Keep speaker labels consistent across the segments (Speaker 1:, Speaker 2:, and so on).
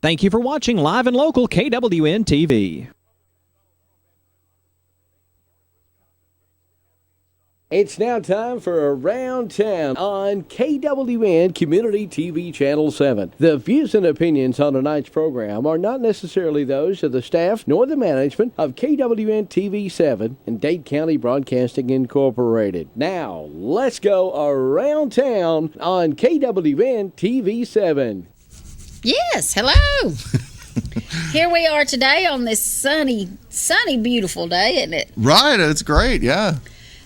Speaker 1: Thank you for watching Live and Local KWN TV.
Speaker 2: It's now time for Around Town on KWN Community TV Channel 7. The views and opinions on tonight's program are not necessarily those of the staff nor the management of KWN TV 7 and Dade County Broadcasting Incorporated. Now, let's go Around Town on KWN TV 7.
Speaker 3: Yes, hello. Here we are today on this sunny, beautiful day, isn't it?
Speaker 4: Right, it's great, yeah.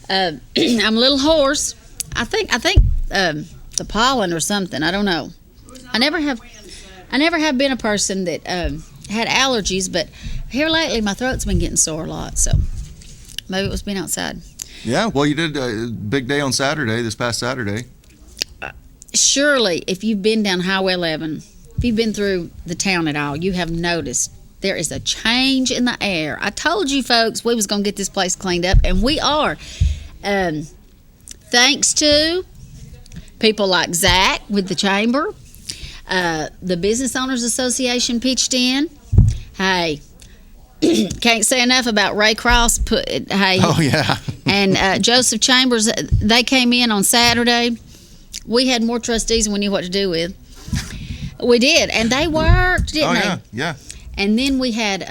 Speaker 3: I'm a little hoarse. I think the pollen or something. I don't know. I never have been a person that had allergies, but here lately my throat's been getting sore a lot. So maybe it was being outside.
Speaker 4: Yeah, well, you did a big day on Saturday, this past Saturday.
Speaker 3: Surely, if you've been down Highway 11, if you've been through the town at all, you have noticed there is a change in the air. I told you folks we was going to get this place cleaned up, and we are. Thanks to people like Zach with the chamber, the Business Owners Association pitched in. Hey, can't say enough about Ray Cross.
Speaker 4: Oh, yeah.
Speaker 3: And Joseph Chambers, they came in on Saturday. We had more trustees than we knew what to do with. We did, and they worked, didn't they?
Speaker 4: Oh, yeah.
Speaker 3: And then we had,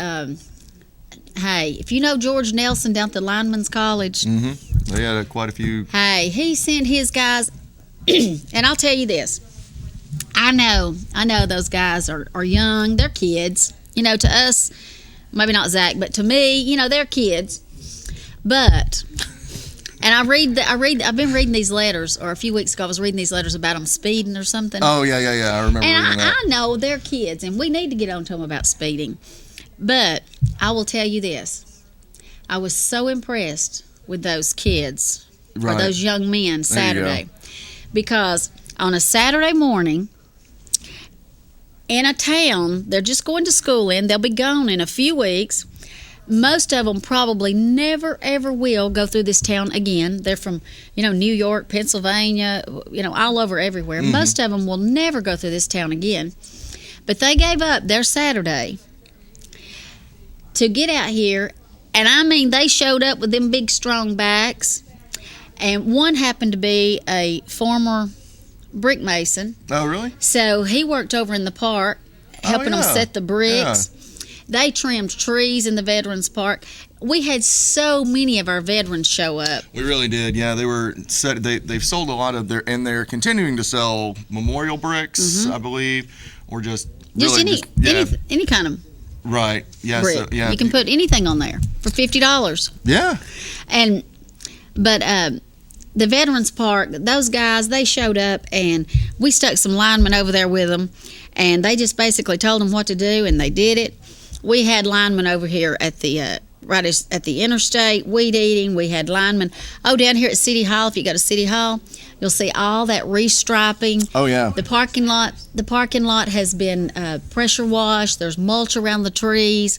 Speaker 3: if you know George Nelson down at the Lineman's College.
Speaker 4: Mm-hmm. They had quite a few.
Speaker 3: Hey, he sent his guys, and I'll tell you this. I know those guys are young. They're kids. You know, to us, maybe not Zach, but to me, you know, they're kids. But, and I've been reading these letters, or a few weeks ago I was reading these letters about them speeding or something.
Speaker 4: Oh, yeah. I remember reading that.
Speaker 3: I know they're kids, and we need to get on to them about speeding. But I will tell you this. I was so impressed with those kids, or those young men Saturday. Because on a Saturday morning, in a town they're just going to school in, they'll be gone in a few weeks. Most of them probably never, ever will go through this town again. They're from, New York, Pennsylvania, all over everywhere. Mm-hmm. Most of them will never go through this town again. But they gave up their Saturday to get out here, and I mean, they showed up with them big, strong backs. And one happened to be a former brick mason.
Speaker 4: Oh, really?
Speaker 3: So he worked over in the park, helping them set the bricks. Yeah. They trimmed trees in the Veterans Park. We had so many of our veterans show up.
Speaker 4: We really did. Yeah, they were set. They've sold a lot of their, and they're continuing to sell memorial bricks, mm-hmm. I believe, or just
Speaker 3: any kind of
Speaker 4: right. Yeah,
Speaker 3: brick.
Speaker 4: So, yeah.
Speaker 3: You can put anything on there for $50.
Speaker 4: Yeah.
Speaker 3: But the Veterans Park, those guys, they showed up, and we stuck some linemen over there with them, and they just basically told them what to do, and they did it. We had linemen over here at the at the interstate, weed eating. We had linemen. Down here at City Hall, if you go to City Hall, you'll see all that restriping.
Speaker 4: Oh, yeah.
Speaker 3: The parking lot has been pressure washed. There's mulch around the trees.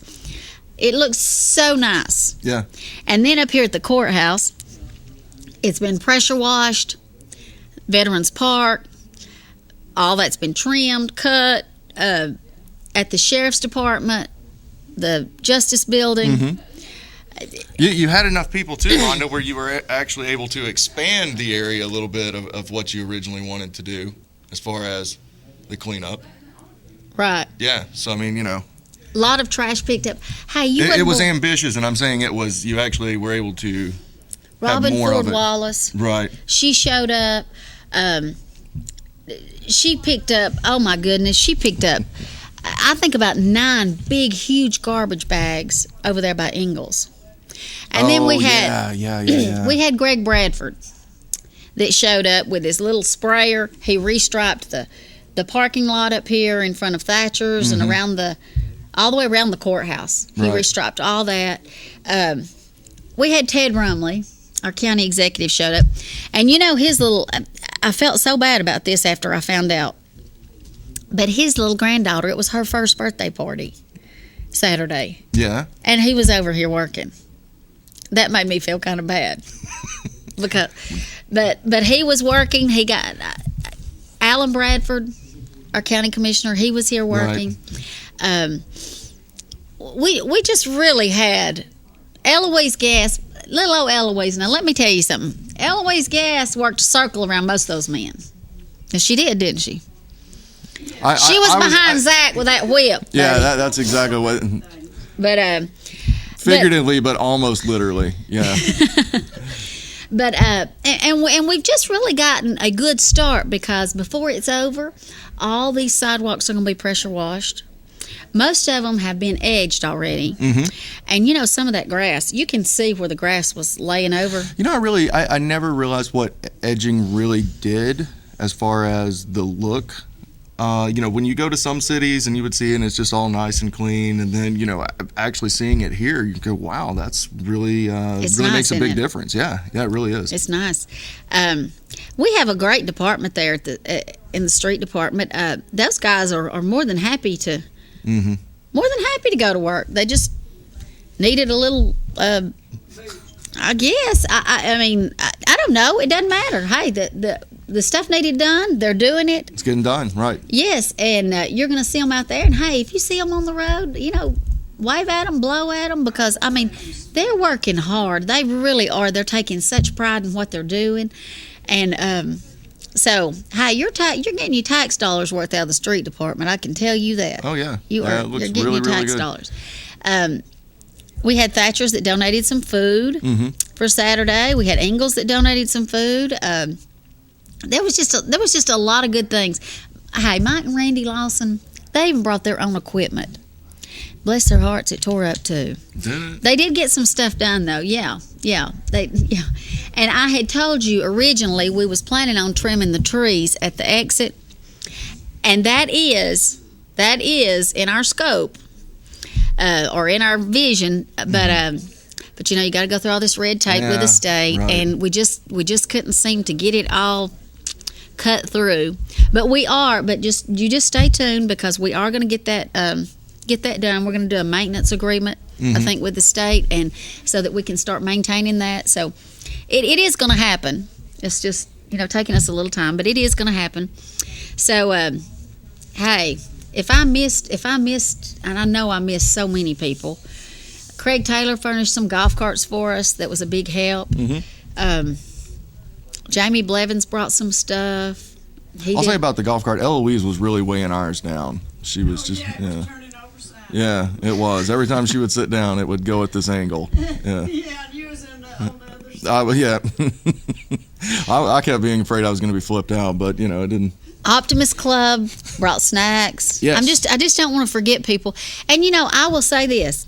Speaker 3: It looks so nice.
Speaker 4: Yeah. And
Speaker 3: then up here at the courthouse, it's been pressure washed. Veterans Park, all that's been trimmed, cut. At the Sheriff's Department, the Justice Building.
Speaker 4: Mm-hmm. You had enough people, too, Rhonda, where you were actually able to expand the area a little bit of what you originally wanted to do as far as the cleanup.
Speaker 3: Right.
Speaker 4: Yeah. So, I mean,
Speaker 3: a lot of trash picked up. Hey,
Speaker 4: it was ambitious, and I'm saying you actually were able to
Speaker 3: Robin
Speaker 4: have more
Speaker 3: Ford
Speaker 4: of it.
Speaker 3: Wallace.
Speaker 4: Right.
Speaker 3: She showed up. She picked up, oh, my goodness, she picked up, I think, about 9 big, huge garbage bags over there by Ingalls. And then we had we had Greg Bradford that showed up with his little sprayer. He restriped the parking lot up here in front of Thatcher's, mm-hmm. and all the way around the courthouse. He restriped all that. We had Ted Rumley, our county executive, showed up. And his little, I felt so bad about this after I found out. But his little granddaughter, it was her first birthday party Saturday.
Speaker 4: Yeah.
Speaker 3: And he was over here working. That made me feel kind of bad. But he was working. He got Alan Bradford, our county commissioner, he was here working. Right. We just really had Eloise Gas, little old Eloise. Now, let me tell you something. Eloise Gas worked a circle around most of those men. And she did, didn't she? She was behind Zach with that whip.
Speaker 4: Yeah, that's exactly what.
Speaker 3: But
Speaker 4: figuratively, but almost literally, yeah.
Speaker 3: But and we've just really gotten a good start, because before it's over, all these sidewalks are going to be pressure washed. Most of them have been edged already. Mm-hmm. And, you know, some of that grass, you can see where the grass was laying over.
Speaker 4: You know, I never realized what edging really did as far as the look. You know, when you go to some cities and you would see it and it's just all nice and clean, and then, you know, actually seeing it here, you go, wow, that's really
Speaker 3: nice,
Speaker 4: makes a big difference. Yeah, it really is.
Speaker 3: It's nice. We have a great department there in the street department. Those guys are more than happy to go to work. They just needed a little, I guess. I mean, I don't know. It doesn't matter. Hey, the stuff needed done, they're doing it.
Speaker 4: It's getting done, right.
Speaker 3: Yes, and you're going to see them out there. And, hey, if you see them on the road, you know, wave at them, blow at them, because, I mean, they're working hard. They really are. They're taking such pride in what they're doing. And so, hey, you're getting your tax dollars worth out of the street department. I can tell you that.
Speaker 4: Oh, yeah.
Speaker 3: You're getting
Speaker 4: really,
Speaker 3: your tax
Speaker 4: really
Speaker 3: dollars. We had Thatchers that donated some food for Saturday. We had Ingalls that donated some food. There was just a lot of good things. Hey, Mike and Randy Lawson, they even brought their own equipment. Bless their hearts, it tore up too. They did get some stuff done though. Yeah. And I had told you originally we was planning on trimming the trees at the exit, and that is in our scope or in our vision, but you know, you got to go through all this red tape with the state, right. And we just couldn't seem to get it all cut through. But you just stay tuned, because we are going to get that done. We're going to do a maintenance agreement, I think, with the state, and so that we can start maintaining that. So it is going to happen. It's just, you know, taking us a little time, but it is going to happen. So hey, if I missed, and I know I missed so many people. Craig Taylor furnished some golf carts for us. That was a big help. Jamie Blevins brought some stuff. I'll
Speaker 4: say about the golf cart, Eloise was really weighing ours down. She was just, yeah, it was. Every time she would sit down, it would go at this angle. Yeah,
Speaker 5: and you was on the other side.
Speaker 4: I kept being afraid I was going to be flipped out, but, you know, it didn't.
Speaker 3: Optimist Club brought snacks. Yes. I just don't want to forget people. And, you know, I will say this.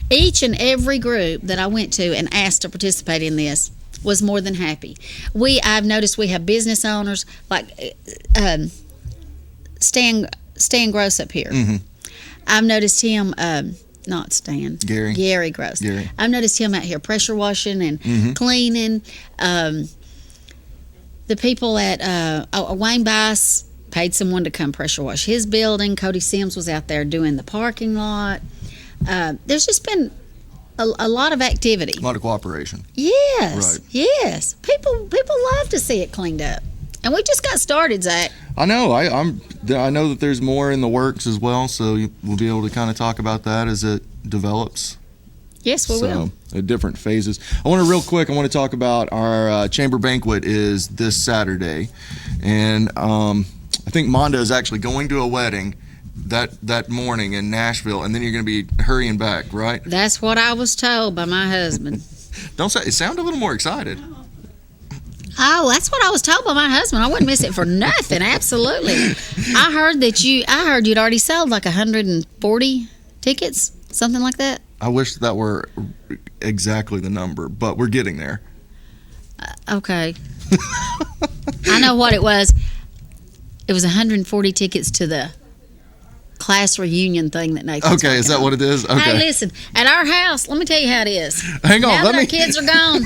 Speaker 3: Each and every group that I went to and asked to participate in this was more than happy. I've noticed we have business owners like Stan Gross up here. I've noticed him, not Stan. Gary Gross.
Speaker 4: Gary.
Speaker 3: I've noticed him out here pressure washing and cleaning. The people at Wayne Bice paid someone to come pressure wash his building. Cody Sims was out there doing the parking lot. There's just been a lot of activity.
Speaker 4: A lot of cooperation.
Speaker 3: Yes.
Speaker 4: Right.
Speaker 3: Yes. People love to see it cleaned up. And we just got started, Zach.
Speaker 4: I know. I know that there's more in the works as well, so we'll be able to kind of talk about that as it develops.
Speaker 3: Yes, we will.
Speaker 4: At different phases. I want to talk about our chamber banquet is this Saturday. And I think Mondo is actually going to a wedding that morning in Nashville, and then you're going to be hurrying back, right?
Speaker 3: That's what I was told by my husband.
Speaker 4: Don't say it. Sound a little more excited.
Speaker 3: Oh, that's what I was told by my husband. I wouldn't miss it for nothing. Absolutely. I heard you'd already sold like 140 tickets, something like that.
Speaker 4: I wish that were exactly the number, but we're getting there.
Speaker 3: Okay. I know what it was. It was 140 tickets to the class reunion thing that Nathan's
Speaker 4: Okay, is that what it is? Okay.
Speaker 3: Hey, listen, at our house, let me tell you how it is.
Speaker 4: Hang on,
Speaker 3: now that our kids are gone,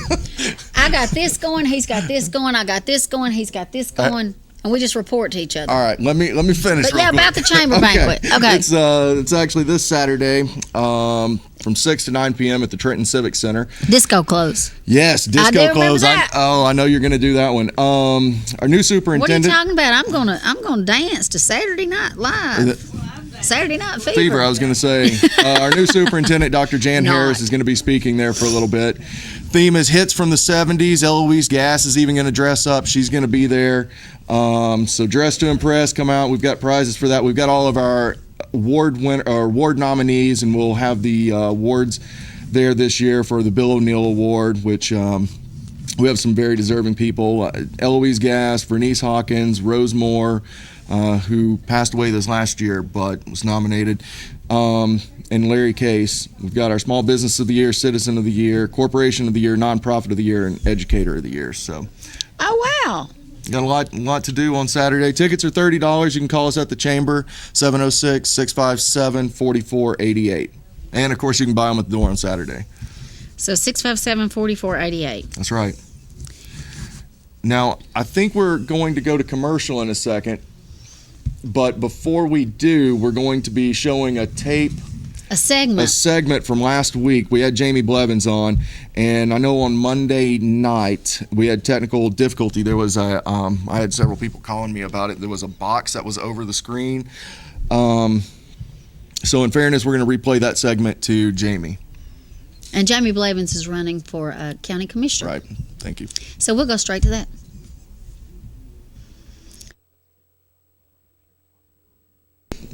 Speaker 3: I got this going, he's got this going, I got this going, he's got this going. And we just report to each other.
Speaker 4: All right, let me finish.
Speaker 3: But
Speaker 4: real
Speaker 3: yeah,
Speaker 4: quick.
Speaker 3: about the chamber banquet. Okay.
Speaker 4: It's actually this Saturday from 6 to 9 p.m. at the Trenton Civic Center.
Speaker 3: Disco close.
Speaker 4: Yes,
Speaker 3: I do
Speaker 4: disco
Speaker 3: remember
Speaker 4: close.
Speaker 3: that.
Speaker 4: I know you're going to do that one. Our new
Speaker 3: What are you
Speaker 4: superintendent.
Speaker 3: talking about? I'm gonna dance to Saturday Night Live. Saturday Night Fever.
Speaker 4: I was going to say. Our new superintendent, Dr. Jan
Speaker 3: Not.
Speaker 4: Harris, is going to be speaking there for a little bit. Theme is hits from the 70s. Eloise Gass is even going to dress up. She's going to be there. So dress to impress. Come out. We've got prizes for that. We've got all of our award nominees, and we'll have the awards there this year for the Bill O'Neill Award, which we have some very deserving people. Eloise Gass, Vernice Hawkins, Rose Moore, who passed away this last year but was nominated, and Larry Case. We've got our Small Business of the Year, Citizen of the Year, Corporation of the Year, Nonprofit of the Year, and Educator of the Year. So,
Speaker 3: Oh wow.
Speaker 4: got a lot to do on Saturday. Tickets are $30. You can call us at the Chamber, 706-657-4488. And, of course, you can buy them at the door on Saturday.
Speaker 3: So 657-4488.
Speaker 4: That's right. Now, I think we're going to go to commercial in a second. But before we do, we're going to be showing a segment from last week. We had Jamie Blevins on, and I know on Monday night we had technical difficulty. There was I had several people calling me about it. There was a box that was over the screen. So in fairness, we're going to replay that segment to Jamie.
Speaker 3: And Jamie Blevins is running for county commissioner.
Speaker 4: Right. Thank you.
Speaker 3: So we'll go straight to that.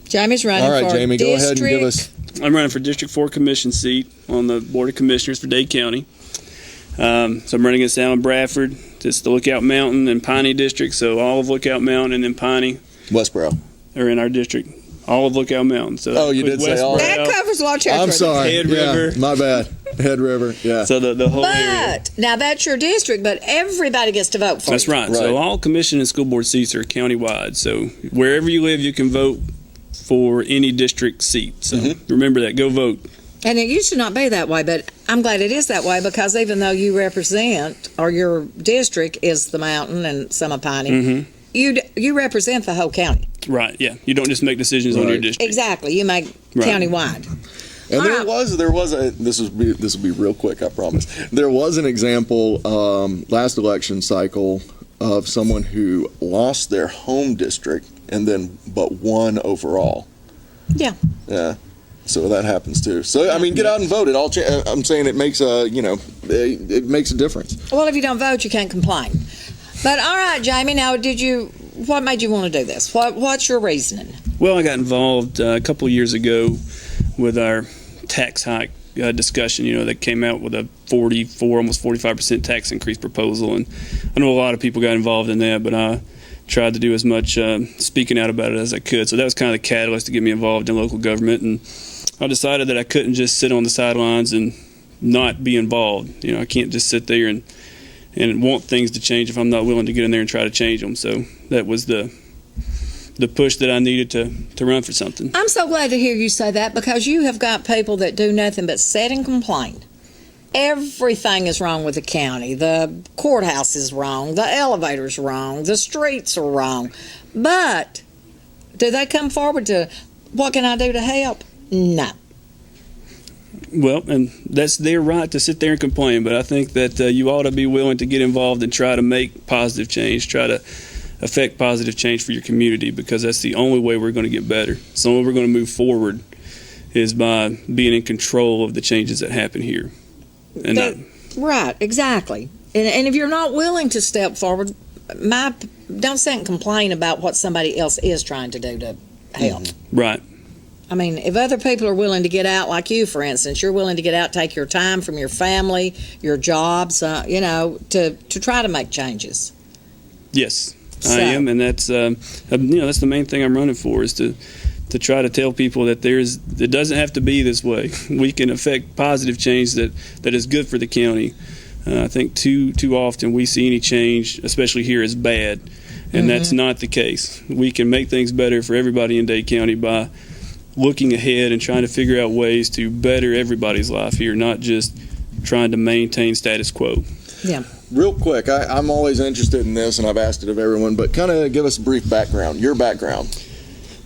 Speaker 6: Jamie's running
Speaker 4: All right,
Speaker 6: for
Speaker 4: Jamie, go ahead and give us.
Speaker 7: I'm running for District 4 Commission seat on the Board of Commissioners for Dade County. So I'm running against Alan Bradford. It's the Lookout Mountain and Piney District, so all of Lookout Mountain and then Piney
Speaker 4: Westboro.
Speaker 7: are in our district. All of Lookout Mountain. So
Speaker 4: Oh, you did say all.
Speaker 6: That covers Law Church.
Speaker 4: I'm sorry.
Speaker 7: Head
Speaker 4: Yeah,
Speaker 7: River.
Speaker 4: my bad. Head River. Yeah.
Speaker 7: So the whole area.
Speaker 6: But now that's your district, but everybody gets to vote for
Speaker 7: That's
Speaker 6: you.
Speaker 7: right.
Speaker 4: Right.
Speaker 7: So all commission and school board seats are countywide. So wherever you live, you can vote for any district seat. So remember that. Go vote.
Speaker 6: And it used to not be that way, but I'm glad it is that way because even though you represent, or your district is the mountain and some of Piney, you represent the whole county.
Speaker 7: Right. Yeah. You don't just make decisions on your
Speaker 4: Right.
Speaker 7: district.
Speaker 6: Exactly. You make
Speaker 7: Right.
Speaker 6: countywide.
Speaker 4: And there
Speaker 6: Alright.
Speaker 4: was a this will be real quick, I promise. There was an example last election cycle of someone who lost their home district and then but won overall.
Speaker 6: Yeah.
Speaker 4: Yeah. So that happens too. So I mean, get out and vote. It all. I'm saying it makes it makes a difference.
Speaker 6: Well, if you don't vote, you can't complain. But all right, Jamie. Now, what made you want to do this? What's your reasoning?
Speaker 7: Well, I got involved a couple of years ago with our tax hike discussion. That came out with a 44, almost 45% tax increase proposal, and I know a lot of people got involved in that, but I tried to do as much speaking out about it as I could. So that was kind of the catalyst to get me involved in local government, and I decided that I couldn't just sit on the sidelines and not be involved. I can't just sit there and want things to change if I'm not willing to get in there and try to change them. So that was the push that I needed to run for something.
Speaker 6: I'm so glad to hear you say that because you have got people that do nothing but sit and complain. Everything is wrong with the county. The courthouse is wrong. The elevator's wrong. The streets are wrong. But do they come forward to, what can I do to help? No.
Speaker 7: Well, and that's their right to sit there and complain, but I think that you ought to be willing to get involved and try to make positive change, try to affect positive change for your community, because that's the only way we're going to get better. It's the only way we're going to move forward is by being in control of the changes that happen here. And
Speaker 6: Right, exactly. And if you're not willing to step forward, don't sit and complain about what somebody else is trying to do to help.
Speaker 7: right.
Speaker 6: I mean, if other people are willing to get out, like you, for instance, you're willing to get out, take your time from your family, your jobs, to try to make changes.
Speaker 7: Yes,
Speaker 6: So-
Speaker 7: I am, and that's that's the main thing I'm running for, is to try to tell people that it doesn't have to be this way. We can affect positive change that is good for the county. I think too often we see any change, especially here, as bad, and that's not the case. We can make things better for everybody in Dade County by looking ahead and trying to figure out ways to better everybody's life here, not just trying to maintain status quo.
Speaker 6: Yeah.
Speaker 4: real quick, I'm always interested in this, and I've asked it of everyone, but kind of give us a brief background, your background.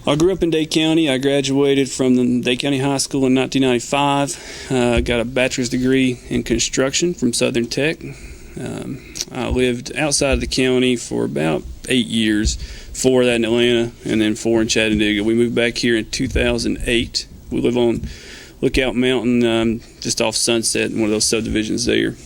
Speaker 7: I grew up in Dade County. I graduated from the Dade County High School in 1995. Got a bachelor's degree in construction from Southern Tech. I lived outside of the county for about 8 years, 4 of that in Atlanta, and then 4 in Chattanooga. We moved back here in 2008. We live on Lookout Mountain, just off Sunset, in one of those subdivisions there.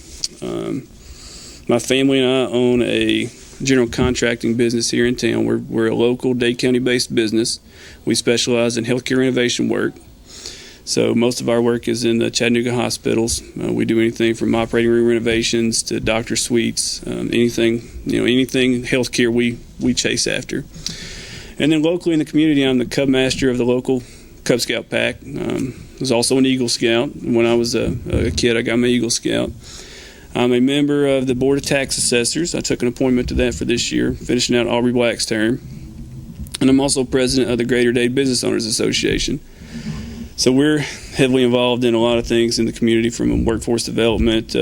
Speaker 7: My family and I own a general contracting business here in town. We're a local Dade County-based business. We specialize in healthcare renovation work. So most of our work is in the Chattanooga hospitals. We do anything from operating room renovations to doctor suites, anything healthcare we chase after. And then locally in the community, I'm the Cub Master of the local Cub Scout pack. I was also an Eagle Scout. When I was a kid, I got my Eagle Scout. I'm a member of the Board of Tax Assessors. I took an appointment to that for this year, finishing out Aubrey Black's term. And I'm also president of the Greater Dade Business Owners Association. So we're heavily involved in a lot of things in the community, from workforce development,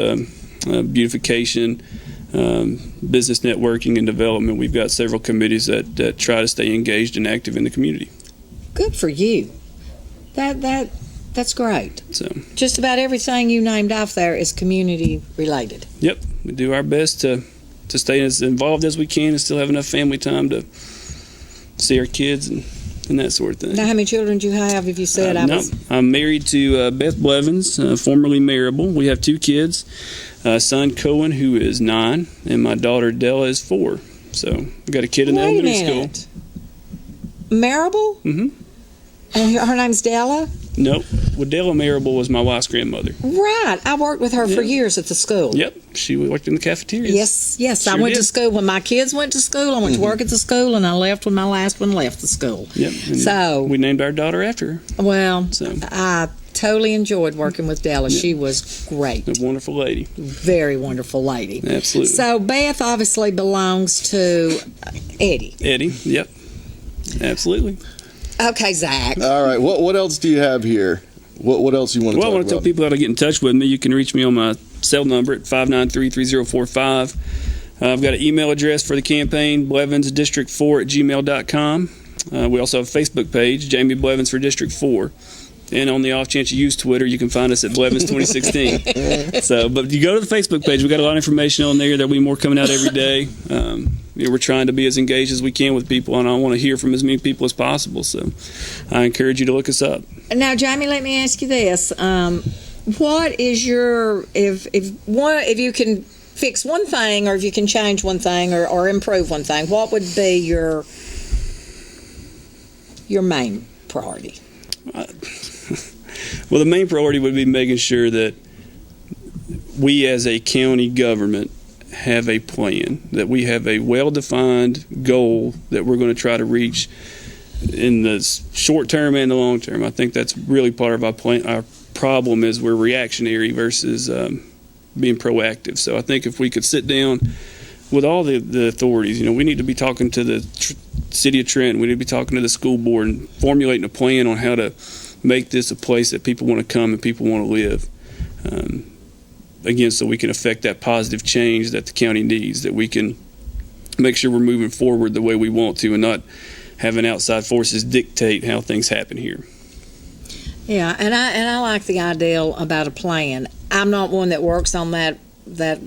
Speaker 7: beautification, business networking and development. We've got several committees that try to stay engaged and active in the community.
Speaker 6: Good for you. That's great.
Speaker 7: So
Speaker 6: Just about everything you named off there is community related.
Speaker 7: yep, we do our best to stay as involved as we can and still have enough family time to see our kids and that sort of thing.
Speaker 6: Now, how many children do you have? If you said
Speaker 7: I'm married to Beth Blevins, formerly Marable. We have 2 kids, son Cohen, who is 9, and my daughter Della is 4. So we got a kid in elementary school.
Speaker 6: Marable?
Speaker 7: Mm-hmm.
Speaker 6: And her name's Della?
Speaker 7: Nope. Well, Della Marable was my wife's grandmother.
Speaker 6: Right. I worked with her for years at the school.
Speaker 7: Yep. She worked in the cafeteria.
Speaker 6: Yes.
Speaker 7: Sure
Speaker 6: I went
Speaker 7: did.
Speaker 6: to school when my kids went to school. I went to work at the school, and I left when my last one left the school.
Speaker 7: Yep. And
Speaker 6: So
Speaker 7: we named our daughter after her.
Speaker 6: Well,
Speaker 7: So.
Speaker 6: I totally enjoyed working with Della. She was great.
Speaker 7: A wonderful lady.
Speaker 6: Very wonderful lady.
Speaker 7: Absolutely.
Speaker 6: So Beth obviously belongs to Eddie.
Speaker 7: Eddie. Yep. Absolutely.
Speaker 6: Okay, Zach.
Speaker 4: All right, what else do you have here? What else you want to
Speaker 7: Well, I
Speaker 4: talk
Speaker 7: want to tell
Speaker 4: about?
Speaker 7: people how to get in touch with me. You can reach me on my cell number at 593-3045. I've got an email address for the campaign, blevinsdistrict4@gmail.com. We also have a Facebook page, Jamie Blevins for District 4. And on the off chance you use Twitter, you can find us at Blevins 2016. But you go to the Facebook page. We've got a lot of information on there. There'll be more coming out every day. We're trying to be as engaged as we can with people, and I want to hear from as many people as possible. So I encourage you to look us up.
Speaker 6: Now, Jamie, let me ask you this: what is your if you can fix one thing, or if you can change one thing, or improve one thing, what would be your main priority?
Speaker 7: Well, the main priority would be making sure that we as a county government have a plan, that we have a well-defined goal that we're going to try to reach in the short term and the long term. I think that's really part of our plan. Our problem is we're reactionary versus being proactive. So I think if we could sit down with all the authorities, we need to be talking to the city of Trenton, we need to be talking to the school board and formulating a plan on how to make this a place that people want to come and people want to live. Again, so we can affect that positive change that the county needs, that we can make sure we're moving forward the way we want to and not having outside forces dictate how things happen here.
Speaker 6: Yeah, and I like the ideal about a plan. I'm not one that works on that, but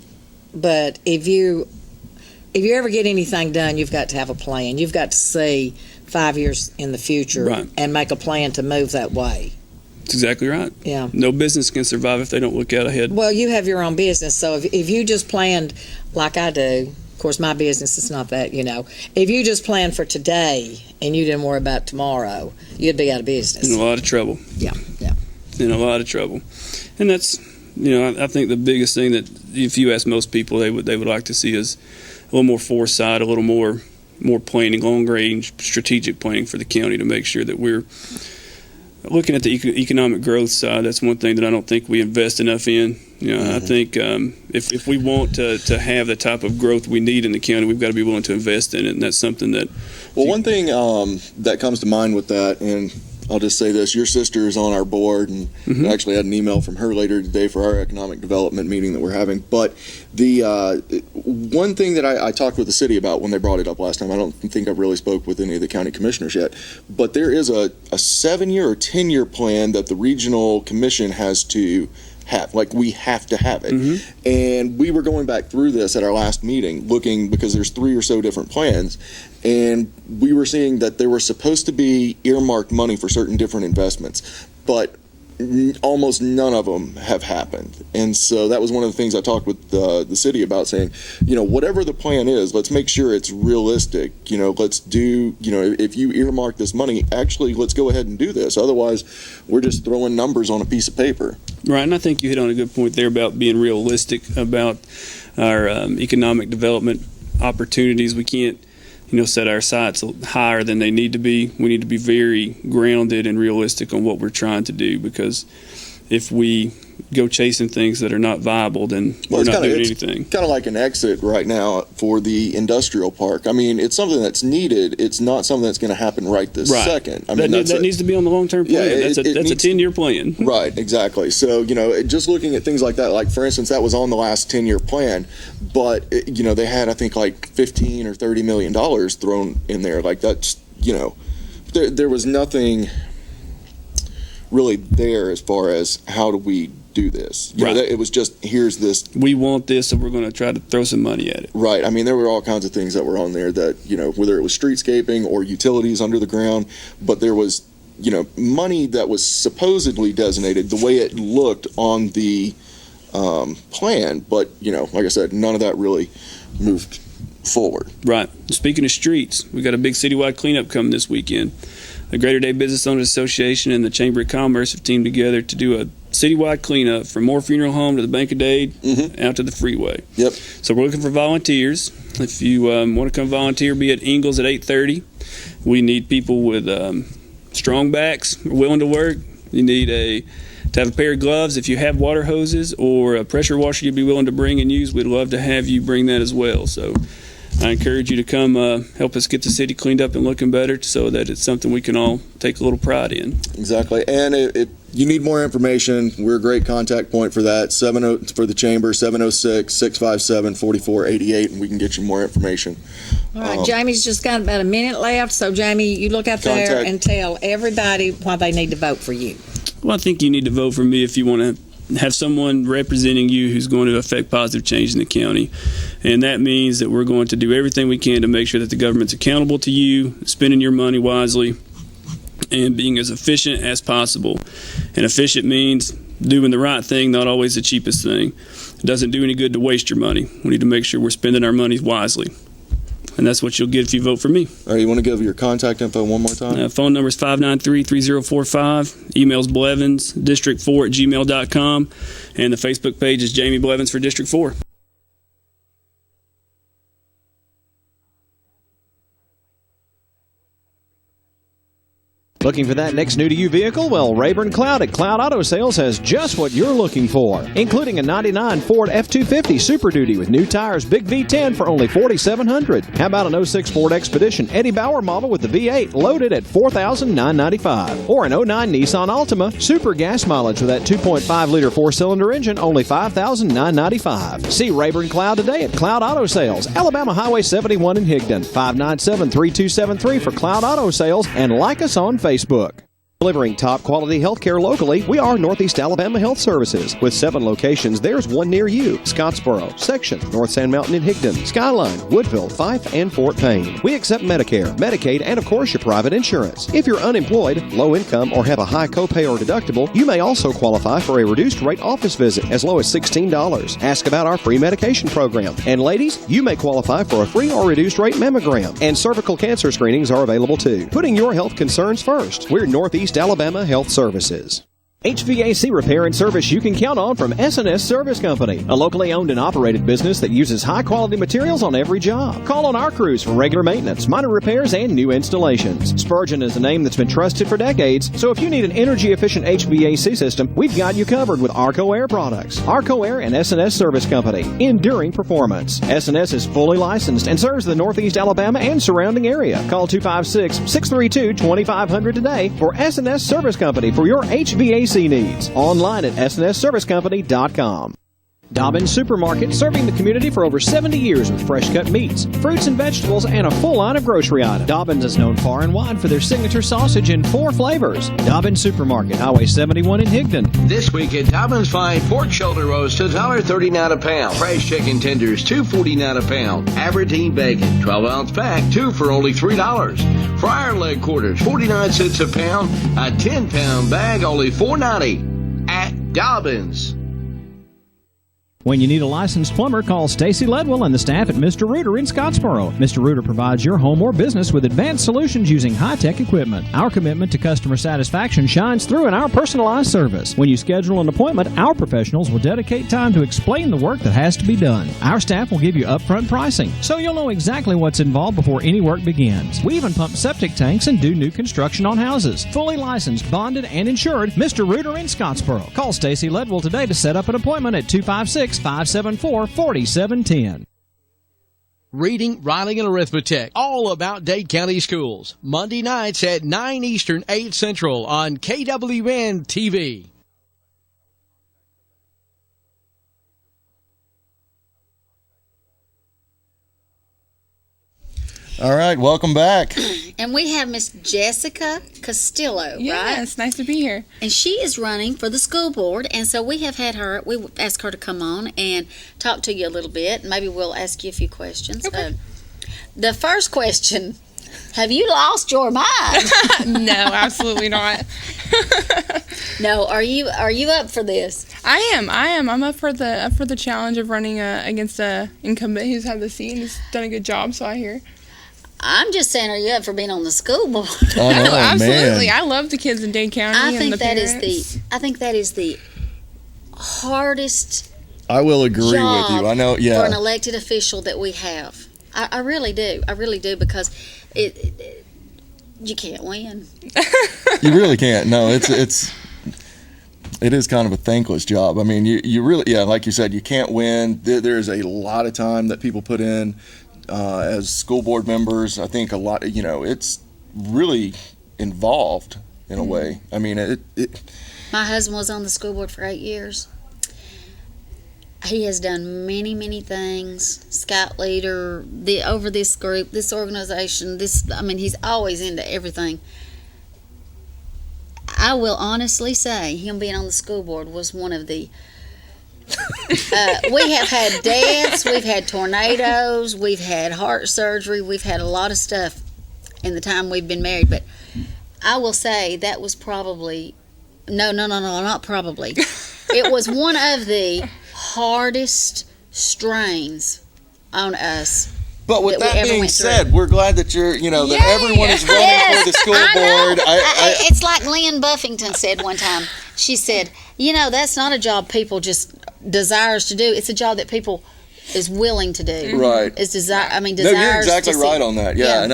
Speaker 6: if you ever get anything done, you've got to have a plan. You've got to see 5 years in the future,
Speaker 7: right,
Speaker 6: and make a plan to move that way.
Speaker 7: That's exactly right.
Speaker 6: Yeah.
Speaker 7: No business can survive if they don't look out ahead.
Speaker 6: Well, you have your own business, so if you just planned like I do, of course my business is not that, if you just planned for today and you didn't worry about tomorrow, you'd be out of business.
Speaker 7: In a lot of trouble.
Speaker 6: Yeah.
Speaker 7: In a lot of trouble. And that's, I think the biggest thing that if you ask most people, they would like to see is a little more foresight, a little more planning, long-range strategic planning for the county to make sure that we're looking at the economic growth side. That's one thing that I don't think we invest enough in. I think if we want to have the type of growth we need in the county, we've got to be willing to invest in it, and that's something that...
Speaker 4: Well, one thing that comes to mind with that, and I'll just say this: your sister is on our board, and I actually had an email from her later today for our economic development meeting that we're having. But the one thing that I talked with the city about when they brought it up last time, I don't think I've really spoke with any of the county commissioners yet, but there is a 7-year or 10-year plan that the regional commission has to have. Like, we have to have it. And we were going back through this at our last meeting, looking, because there's 3 or so different plans, and we were seeing that there were supposed to be earmarked money for certain different investments, but almost none of them have happened. And so that was one of the things I talked with the city about, saying, whatever the plan is, let's make sure it's realistic. Let's do, if you earmark this money, actually let's go ahead and do this. Otherwise, we're just throwing numbers on a piece of paper.
Speaker 7: Right, and I think you hit on a good point there about being realistic about our economic development opportunities. We can't set our sights higher than they need to be. We need to be very grounded and realistic on what we're trying to do, because if we go chasing things that are not viable, then we're not doing anything.
Speaker 4: Kind of like an exit right now for the industrial park. I mean, it's something that's needed. It's not something that's going to happen right this second. I mean,
Speaker 7: that needs to be on the long-term plan.
Speaker 4: Yeah,
Speaker 7: that's a 10-year plan.
Speaker 4: Right, exactly. So, just looking at things like that, like, for instance, that was on the last 10-year plan, but, they had, I think, like $15 or $30 million thrown in there. Like, that's, there was nothing really there as far as how do we do this. It was just, here's this.
Speaker 7: We want this, so we're going to try to throw some money at it.
Speaker 4: Right. I mean, there were all kinds of things that were on there that, whether it was streetscaping or utilities under the ground, but there was, money that was supposedly designated the way it looked on the plan. But, like I said, none of that really moved forward.
Speaker 7: Right. Speaking of streets, we got a big citywide cleanup coming this weekend. The Greater Day Business Owners Association and the Chamber of Commerce have teamed together to do a citywide cleanup from Moore Funeral Home to the Bank of Dade out to the freeway.
Speaker 4: Yep.
Speaker 7: So we're looking for volunteers. If you want to come volunteer, be at Ingalls at 8:30. We need people with strong backs, willing to work. You need to have a pair of gloves. If you have water hoses or a pressure washer you'd be willing to bring and use, we'd love to have you bring that as well. So I encourage you to come help us get the city cleaned up and looking better, so that it's something we can all take a little pride in.
Speaker 4: Exactly. And if you need more information, we're a great contact point for that. For the Chamber, 706-657-4488, and we can get you more information.
Speaker 6: All right, Jamie's just got about a minute left, so Jamie, you look out there and tell everybody why they need to vote for you.
Speaker 7: Well, I think you need to vote for me if you want to have someone representing you who's going to affect positive change in the county. And that means that we're going to do everything we can to make sure that the government's accountable to you, spending your money wisely, and being as efficient as possible. And efficient means doing the right thing, not always the cheapest thing. It doesn't do any good to waste your money. We need to make sure we're spending our money wisely. And that's what you'll get if you vote for me.
Speaker 4: All right, you want to give your contact info one more time?
Speaker 7: Phone number is 593-3045. Email's blevins, district4@gmail.com. And the Facebook page is Jamie Blevins for District 4.
Speaker 1: Looking for that next new-to-you vehicle? Well, Rayburn Cloud at Cloud Auto Sales has just what you're looking for, including a '99 Ford F-250 Super Duty with new tires, big V10 for only $4,700. How about an '06 Ford Expedition Eddie Bauer model with the V8 loaded at $4,995? Or an '09 Nissan Altima Super Gas Mileage with that 2.5-liter four-cylinder engine, only $5,995. See Rayburn Cloud today at Cloud Auto Sales, Alabama Highway 71 in Higdon, 597-3273 for Cloud Auto Sales, and like us on Facebook. Delivering top-quality health care locally, we are Northeast Alabama Health Services. With 7 locations, there's one near you. Scottsboro, Section, North Sand Mountain in Higdon, Skyline, Woodville, Fife, and Fort Payne. We accept Medicare, Medicaid, and of course your private insurance. If you're unemployed, low income, or have a high copay or deductible, you may also qualify for a reduced rate office visit as low as $16. Ask about our free medication program. And ladies, you may qualify for a free or reduced rate mammogram. And cervical cancer screenings are available too. Putting your health concerns first. We're Northeast Alabama Health Services. HVAC repair and service you can count on from S&S Service Company, a locally owned and operated business that uses high-quality materials on every job. Call on our crews for regular maintenance, minor repairs, and new installations. Spurgeon is a name that's been trusted for decades, so if you need an energy-efficient HVAC system, we've got you covered with Arco Air products. Arco Air and S&S Service Company, enduring performance. S&S is fully licensed and serves the Northeast Alabama and surrounding area. Call 256-632-2500 today for S&S Service Company for your HVAC needs. Online at snsservicecompany.com. Dobbins Supermarket, serving the community for over 70 years with fresh-cut meats, fruits and vegetables, and a full line of grocery items. Dobbins is known far and wide for their signature sausage in 4 flavors. Dobbins Supermarket, Highway 71 in Higdon.
Speaker 2: This week at Dobbins, find pork shoulder roast $1.39 a pound. Fresh chicken tenders $2.49 a pound. Aberdeen bacon 12-ounce pack, 2 for only $3. Fryer leg quarters 49 cents a pound. A 10-pound bag only $4.90 at Dobbins.
Speaker 1: When you need a licensed plumber, call Stacy Ledwell and the staff at Mr. Reuter in Scottsboro. Mr. Reuter provides your home or business with advanced solutions using high-tech equipment. Our commitment to customer satisfaction shines through in our personalized service. When you schedule an appointment, our professionals will dedicate time to explain the work that has to be done. Our staff will give you upfront pricing, so you'll know exactly what's involved before any work begins. We even pump septic tanks and do new construction on houses. Fully licensed, bonded, and insured, Mr. Reuter in Scottsboro. Call Stacy Ledwell today to set up an appointment at 256-574-4710.
Speaker 2: Reading, writing, and arithmetic, all about Dade County schools. Monday nights at 9 Eastern, 8 Central on KWN TV.
Speaker 4: All right, welcome back.
Speaker 3: And we have Miss Jessica Castillo,
Speaker 8: Yes,
Speaker 3: right?
Speaker 8: nice to be here.
Speaker 3: And she is running for the school board, and so we have had her, we asked her to come on and talk to you a little bit. Maybe we'll ask you a few questions.
Speaker 8: Okay.
Speaker 3: The first question, have you lost your mind?
Speaker 8: No, absolutely not.
Speaker 3: No, are you up for this?
Speaker 8: I am. I'm up for the challenge of running against a incumbent who's had the seat and he's done a good job, so I hear.
Speaker 3: I'm just saying, are you up for being on the school board?
Speaker 4: Oh,
Speaker 8: No, absolutely.
Speaker 4: man.
Speaker 8: I love the kids in Dade County
Speaker 3: I
Speaker 8: and
Speaker 3: think
Speaker 8: the
Speaker 3: that
Speaker 8: parents.
Speaker 3: is the hardest
Speaker 4: I will agree
Speaker 3: job
Speaker 4: with you. I know,
Speaker 3: for an
Speaker 4: yeah.
Speaker 3: elected official that we have. I really do. I really do, because you can't win.
Speaker 4: You really can't. No, it is kind of a thankless job. I mean, you really, yeah, like you said, you can't win. There's a lot of time that people put in as school board members. I think a lot, it's really involved in a way. I mean,
Speaker 3: My husband was on the school board for 8 years. He has done many, many things. Scout leader, over this group, this organization. He's always into everything. I will honestly say, him being on the school board was one of the. We have had deaths, we've had tornadoes, we've had heart surgery, we've had a lot of stuff in the time we've been married. But I will say that was probably not probably. It was one of the hardest strains on us.
Speaker 4: but with
Speaker 3: that we
Speaker 4: that
Speaker 3: ever
Speaker 4: being
Speaker 3: went through.
Speaker 4: said, we're glad that that
Speaker 8: Yay!
Speaker 4: everyone is running for the school board.
Speaker 3: It's like Lynn Buffington said one time. She said, that's not a job people just desires to do. It's a job that people is willing to do.
Speaker 4: Right.
Speaker 3: It's desires.
Speaker 4: No, you're exactly
Speaker 3: to
Speaker 4: right
Speaker 3: see.
Speaker 4: on that. Yeah,
Speaker 3: Yeah.
Speaker 4: and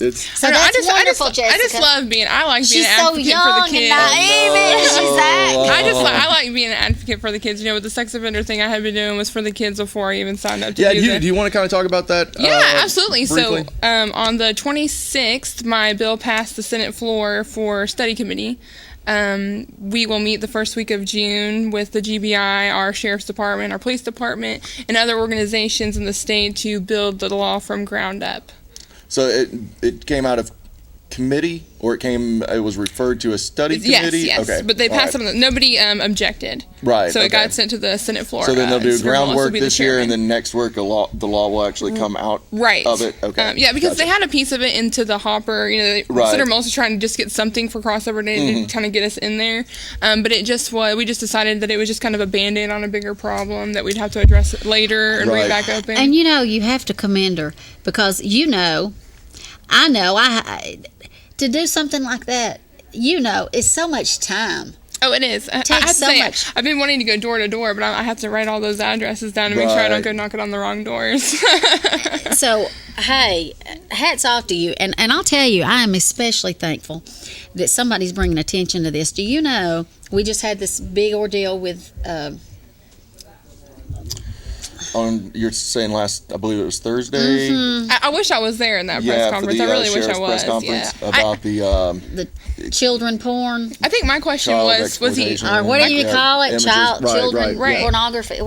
Speaker 4: it's.
Speaker 3: So that's wonderful, Jessica.
Speaker 8: I just love being. I like being
Speaker 3: She's
Speaker 8: an
Speaker 3: so
Speaker 8: advocate
Speaker 3: young
Speaker 8: for the
Speaker 3: and
Speaker 8: kids.
Speaker 3: naive. She's that.
Speaker 8: I like being an advocate for the kids. With the sex offender thing I had been doing was for the kids before I even signed up to
Speaker 4: Yeah,
Speaker 8: do that.
Speaker 4: do you want to kind of talk about that?
Speaker 8: Yeah, absolutely.
Speaker 4: Briefly?
Speaker 8: So on the 26th, my bill passed the Senate floor for study committee. We will meet the first week of June with the GBI, our sheriff's department, our police department, and other organizations in the state to build the law from ground up.
Speaker 4: So it came out of committee, or it was referred to as study committee?
Speaker 8: Yes,
Speaker 4: Okay.
Speaker 8: but they passed
Speaker 4: All right.
Speaker 8: something. Nobody objected.
Speaker 4: Right,
Speaker 8: So it
Speaker 4: okay.
Speaker 8: got sent to the Senate floor.
Speaker 4: So then they'll do
Speaker 8: Senator Moss will
Speaker 4: groundwork
Speaker 8: be the
Speaker 4: this year, and
Speaker 8: chairman.
Speaker 4: then next work, the law will actually come out
Speaker 8: Right.
Speaker 4: of it. Okay.
Speaker 8: Yeah, because
Speaker 4: Gotcha.
Speaker 8: they had a piece of it into the hopper.
Speaker 4: Right.
Speaker 8: Senator Moss was trying to just get something for crossover day to kind of get us in there. But it just was. We just decided that it was just kind of a band-aid on a bigger problem that we'd have to address it later and bring it back open.
Speaker 3: And you have to commend her, because I know to do something like that, it's so much time.
Speaker 8: Oh, it is. I have to
Speaker 3: so
Speaker 8: say,
Speaker 3: much.
Speaker 8: I've been wanting to go door to door, but I have to write all those addresses down to make sure I don't go knocking on the wrong doors.
Speaker 3: So, hey, hats off to you. And I'll tell you, I am especially thankful that somebody's bringing attention to this. Do you know, we just had this big ordeal with...
Speaker 4: You're saying I believe it was Thursday.
Speaker 3: Mm-hmm.
Speaker 8: I wish I was there in that press conference.
Speaker 4: For the,
Speaker 8: I really wish I
Speaker 4: sheriff's
Speaker 8: was.
Speaker 4: press conference
Speaker 8: Yeah.
Speaker 4: about
Speaker 3: the children porn,
Speaker 8: I think my question
Speaker 4: child
Speaker 8: was he?
Speaker 4: exploitation
Speaker 3: or what do you call it?
Speaker 4: images.
Speaker 3: Children
Speaker 8: right.
Speaker 3: pornography.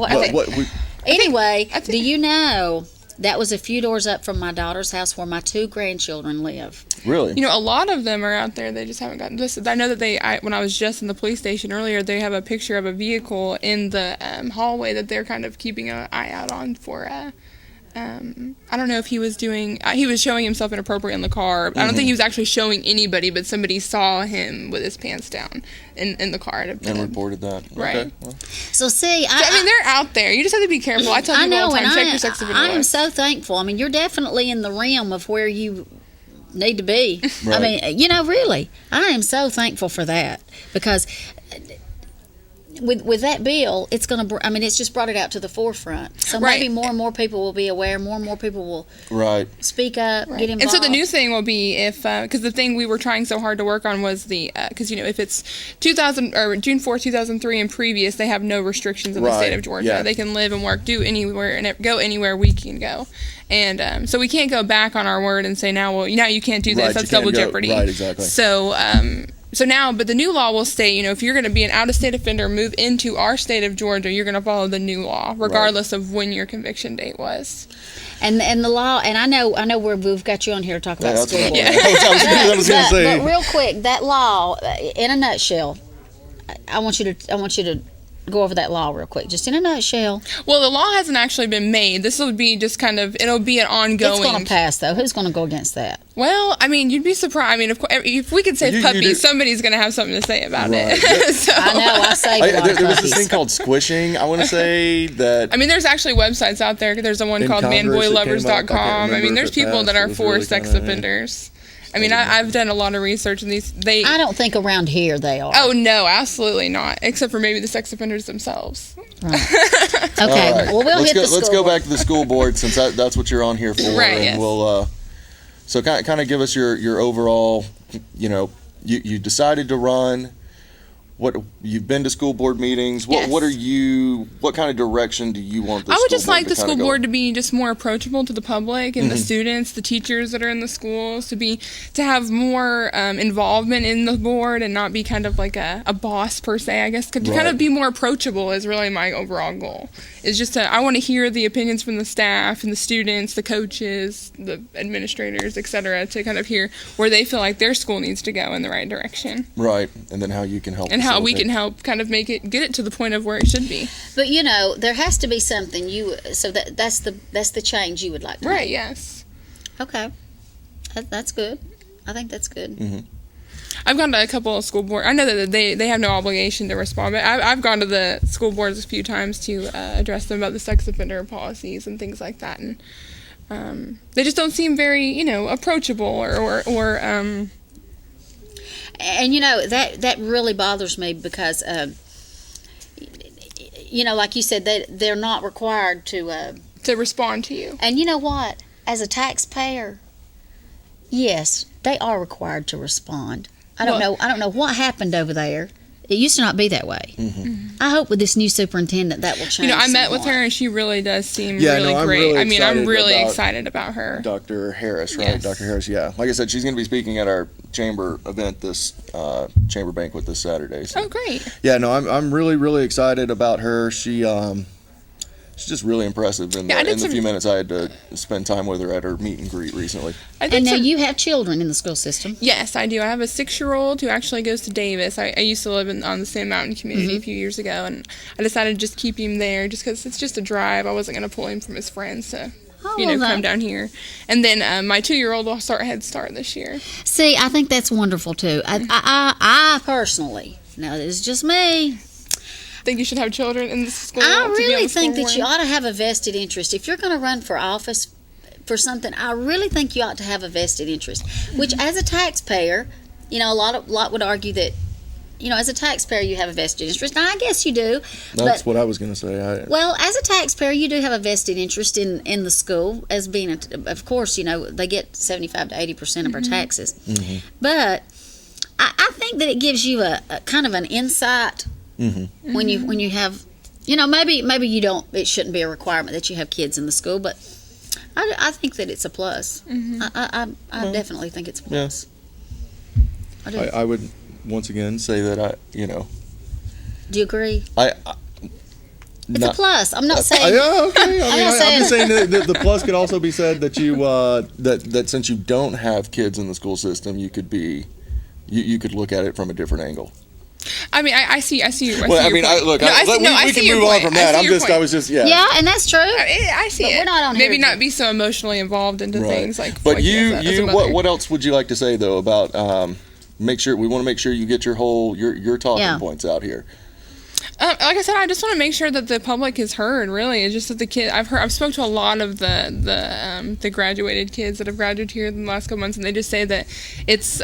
Speaker 3: Anyway, do you know that was a few doors up from my daughter's house where my 2 grandchildren live?
Speaker 4: Really?
Speaker 8: You know, a lot of them are out there. They just haven't gotten this. I know that when I was just in the police station earlier, they have a picture of a vehicle in the hallway that they're kind of keeping an eye out on for. I don't know if he was doing. He was showing himself inappropriate in the car. I don't think he was actually showing anybody, but somebody saw him with his pants down in the car and
Speaker 4: reported that.
Speaker 8: Right.
Speaker 4: Okay. Well.
Speaker 3: So see,
Speaker 8: I mean, they're out there. You just have to be careful. I tell people all the time, check your sex offender
Speaker 3: I am
Speaker 8: list.
Speaker 3: so thankful. I mean, you're definitely in the realm of where you need to be.
Speaker 4: Right.
Speaker 3: I mean, really, I am so thankful for that, because with that bill, it's going to. I mean, it's just brought it out to the forefront. So maybe more and more people will be aware. More and more people will speak up, get involved.
Speaker 8: And so the new thing will be if because the thing we were trying so hard to work on was the because if it's 2000 or June 4th, 2003 and previous, they have no restrictions in the state of Georgia.
Speaker 4: Yeah.
Speaker 8: They can live and work, do anywhere and go anywhere we can go. And so we can't go back on our word and say now you can't do this.
Speaker 4: Right,
Speaker 8: That's double jeopardy.
Speaker 4: Right, exactly.
Speaker 8: So now, but the new law will state, if you're going to be an out-of-state offender, move into our state of Georgia, you're going to follow the new law, regardless of when your conviction date was.
Speaker 3: And the law, and I know we've got you on here to talk about school board.
Speaker 4: I was going to say.
Speaker 3: But real quick, that law, in a nutshell, I want you to go over that law real quick, just in a nutshell.
Speaker 8: Well, the law hasn't actually been made. This will be just it'll be an ongoing.
Speaker 3: It's going to pass, though. Who's going to go against that?
Speaker 8: Well, I mean, you'd be surprised. I mean, if we could save puppies, somebody's going to have something to say about it. So,
Speaker 3: I know, I saved a lot of
Speaker 4: there was
Speaker 3: puppies.
Speaker 4: this thing called squishing, I want to say, that...
Speaker 8: I mean, there's actually websites out there. There's one called manboylovers.com. I mean, there's people that are for sex offenders. I mean, I've done a lot of research, and
Speaker 3: I don't think around here they are.
Speaker 8: Oh, no, absolutely not. Except for maybe the sex offenders themselves.
Speaker 3: Right. Okay,
Speaker 4: right.
Speaker 3: well,
Speaker 4: Let's go back to the school board, since that's what you're on here for.
Speaker 8: Right,
Speaker 4: and
Speaker 8: yes.
Speaker 4: we'll, so kind of give us your overall, you decided to run. What you've been to school board meetings?
Speaker 8: Yes.
Speaker 4: What kind of direction do you want?
Speaker 8: I would just like the school board to be just more approachable to the public and the students, the teachers that are in the schools, to have more involvement in the board and not be kind of like a boss per se. I guess to kind of be more approachable is really my overall goal. Is just I want to hear the opinions from the staff and the students, the coaches, the administrators, etc., to kind of hear where they feel like their school needs to go in the right direction.
Speaker 4: Right, and then how you can help.
Speaker 8: And how we can help kind of get it to the point of where it should be.
Speaker 3: But there has to be something that's the change you would like to make.
Speaker 8: Right, yes.
Speaker 3: Okay. That's good. I think that's good.
Speaker 4: Mm-hmm.
Speaker 8: I've gone to a couple of school boards. I know that they have no obligation to respond, but I've gone to the school boards a few times to address them about the sex offender policies and things like that, and they just don't seem very approachable or
Speaker 3: And that really bothers me because like you said, they're not required to
Speaker 8: respond to you.
Speaker 3: And you know what? As a taxpayer, yes, they are required to respond. I don't know what happened over there. It used to not be that way. Mm-hmm. I hope with this new superintendent that will change.
Speaker 8: I met with her and she really does seem really great. I'm really excited about her.
Speaker 4: Dr. Harris, right?
Speaker 8: Yes.
Speaker 4: Dr. Harris, yeah. Like I said, she's going to be speaking at our chamber event, this chamber banquet this Saturday. So.
Speaker 8: Oh, great.
Speaker 4: Yeah, no, I'm really, really excited about her. She's just really impressive. In the few minutes I had to spend time with her at her meet and greet recently.
Speaker 3: And now you have children in the school system.
Speaker 8: Yes, I do. I have a 6-year-old who actually goes to Davis. I used to live on the Sand Mountain community a few years ago, and I decided to just keep him there just because it's just a drive. I wasn't going to pull him from his friends to come down here. And then my 2-year-old will start Head Start this year.
Speaker 3: See, I think that's wonderful, too. I personally, now this is just me,
Speaker 8: think you should have children in the school.
Speaker 3: I really think that you ought to have a vested interest. If you're going to run for office for something, I really think you ought to have a vested interest. Which, as a taxpayer, a lot would argue that as a taxpayer, you have a vested interest. Now, I guess you do.
Speaker 4: That's what I was going to say.
Speaker 3: Well, as a taxpayer, you do have a vested interest in the school as being, of course, they get 75 to 80% of our taxes.
Speaker 4: Mm-hmm.
Speaker 3: But I think that it gives you a kind of an insight when you have, maybe you don't. It shouldn't be a requirement that you have kids in the school, but I think that it's a plus. I definitely think it's a plus. I do.
Speaker 4: I would once again say that
Speaker 3: Do you agree? It's
Speaker 4: not,
Speaker 3: a plus. I'm not saying.
Speaker 4: Yeah, okay.
Speaker 3: I'm
Speaker 4: just saying that the plus could also be said that you that since you don't have kids in the school system, you could look at it from a different angle.
Speaker 8: I mean, I see.
Speaker 4: Well, we can move on from that. I was just.
Speaker 3: Yeah, and that's true.
Speaker 8: I see
Speaker 3: but
Speaker 8: it.
Speaker 3: We're not on
Speaker 8: Maybe
Speaker 3: here
Speaker 8: not be so emotionally involved into things like.
Speaker 4: But
Speaker 8: like
Speaker 4: what else would you like to say though about we want to make sure you get your talking points out here.
Speaker 8: Like I said, I just want to make sure that the public is heard. Really, it's just that the kid. I've spoke to a lot of the graduated kids that have graduated here in the last couple months, and they just say that it's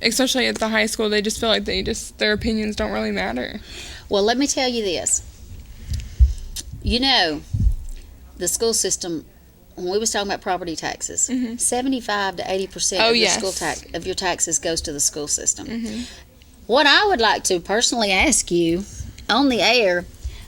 Speaker 8: especially at the high school, they just feel like their opinions don't really matter.
Speaker 3: Well, let me tell you this. The school system. When we was talking about property taxes, 75 to 80% of your taxes goes to the school system. What I would like to personally ask you on the air,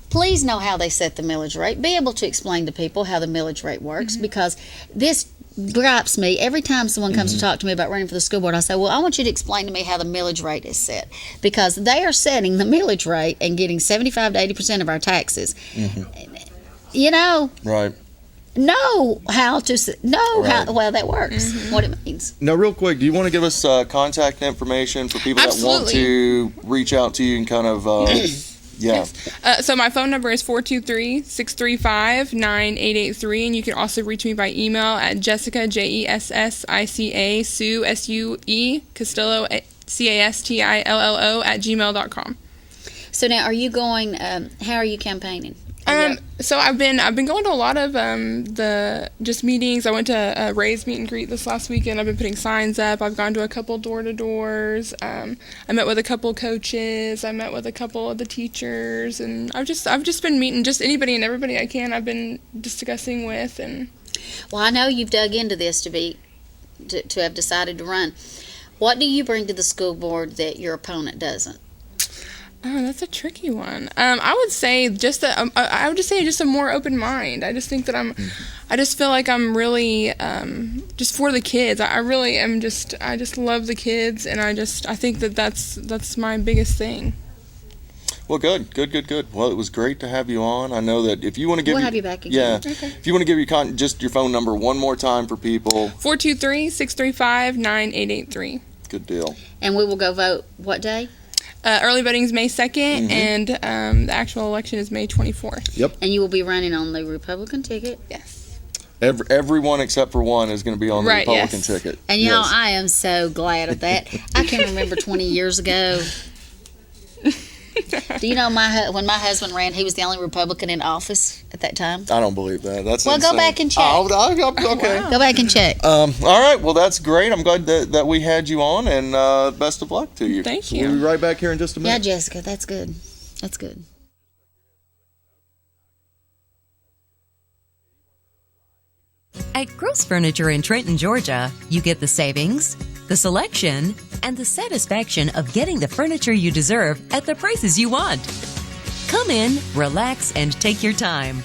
Speaker 3: please know how they set the millage rate. Be able to explain to people how the millage rate works, because this gripes me every time someone comes to talk to me about running for the school board. I say, well, I want you to explain to me how the millage rate is set, because they are setting the millage rate and getting 75 to 80% of our taxes.
Speaker 4: Right.
Speaker 3: Know how that works, what it means.
Speaker 4: Now, real quick, do you want to give us contact information for people that want to reach out to you and kind of, Yes.
Speaker 8: So my phone number is 423-635-9883, and you can also reach me by email at Jessica, Jessica, Sue, Sue, Castillo, Castillo @gmail.com.
Speaker 3: So now, are you going? How are you campaigning?
Speaker 8: So I've been going to a lot of the just meetings. I went to a Ray's meet and greet this last weekend. I've been putting signs up. I've gone to a couple door-to-doors. I met with a couple coaches. I met with a couple of the teachers, and I've just been meeting just anybody and everybody I can. I've been discussing with. And
Speaker 3: well, I know you've dug into this to have decided to run. What do you bring to the school board that your opponent doesn't?
Speaker 8: Oh, that's a tricky one. I would say just a more open mind. I just think that I just feel like I'm really just for the kids. I really am I just love the kids, and I think that's my biggest thing.
Speaker 4: Well, good. Well, it was great to have you on. I know that if you want to give
Speaker 3: we'll have you back again.
Speaker 4: Yeah.
Speaker 3: Okay.
Speaker 4: If you want to give just your phone number one more time for people.
Speaker 8: 423-635-9883.
Speaker 4: Good deal.
Speaker 3: And we will go vote what day?
Speaker 8: Early voting is May 2nd, and the actual election is May 24th.
Speaker 4: Yep.
Speaker 3: And you will be running on the Republican ticket?
Speaker 8: Yes.
Speaker 4: Everyone except for one is going to be on the Republican ticket.
Speaker 3: And I am so glad of that. I can remember 20 years ago. Do you know when my husband ran, he was the only Republican in office at that time?
Speaker 4: I don't believe that. That's
Speaker 3: well,
Speaker 4: insane.
Speaker 3: Go back and check.
Speaker 4: Okay.
Speaker 3: Go back and check.
Speaker 4: All right. Well, that's great. I'm glad that we had you on, and best of luck to you.
Speaker 8: Thank you.
Speaker 4: We'll be right back here in just a minute.
Speaker 3: Yeah, Jessica, that's good. That's good.
Speaker 9: At Gross Furniture in Trenton, Georgia, you get the savings, the selection, and the satisfaction of getting the furniture you deserve at the prices you want. Come in, relax, and take your time.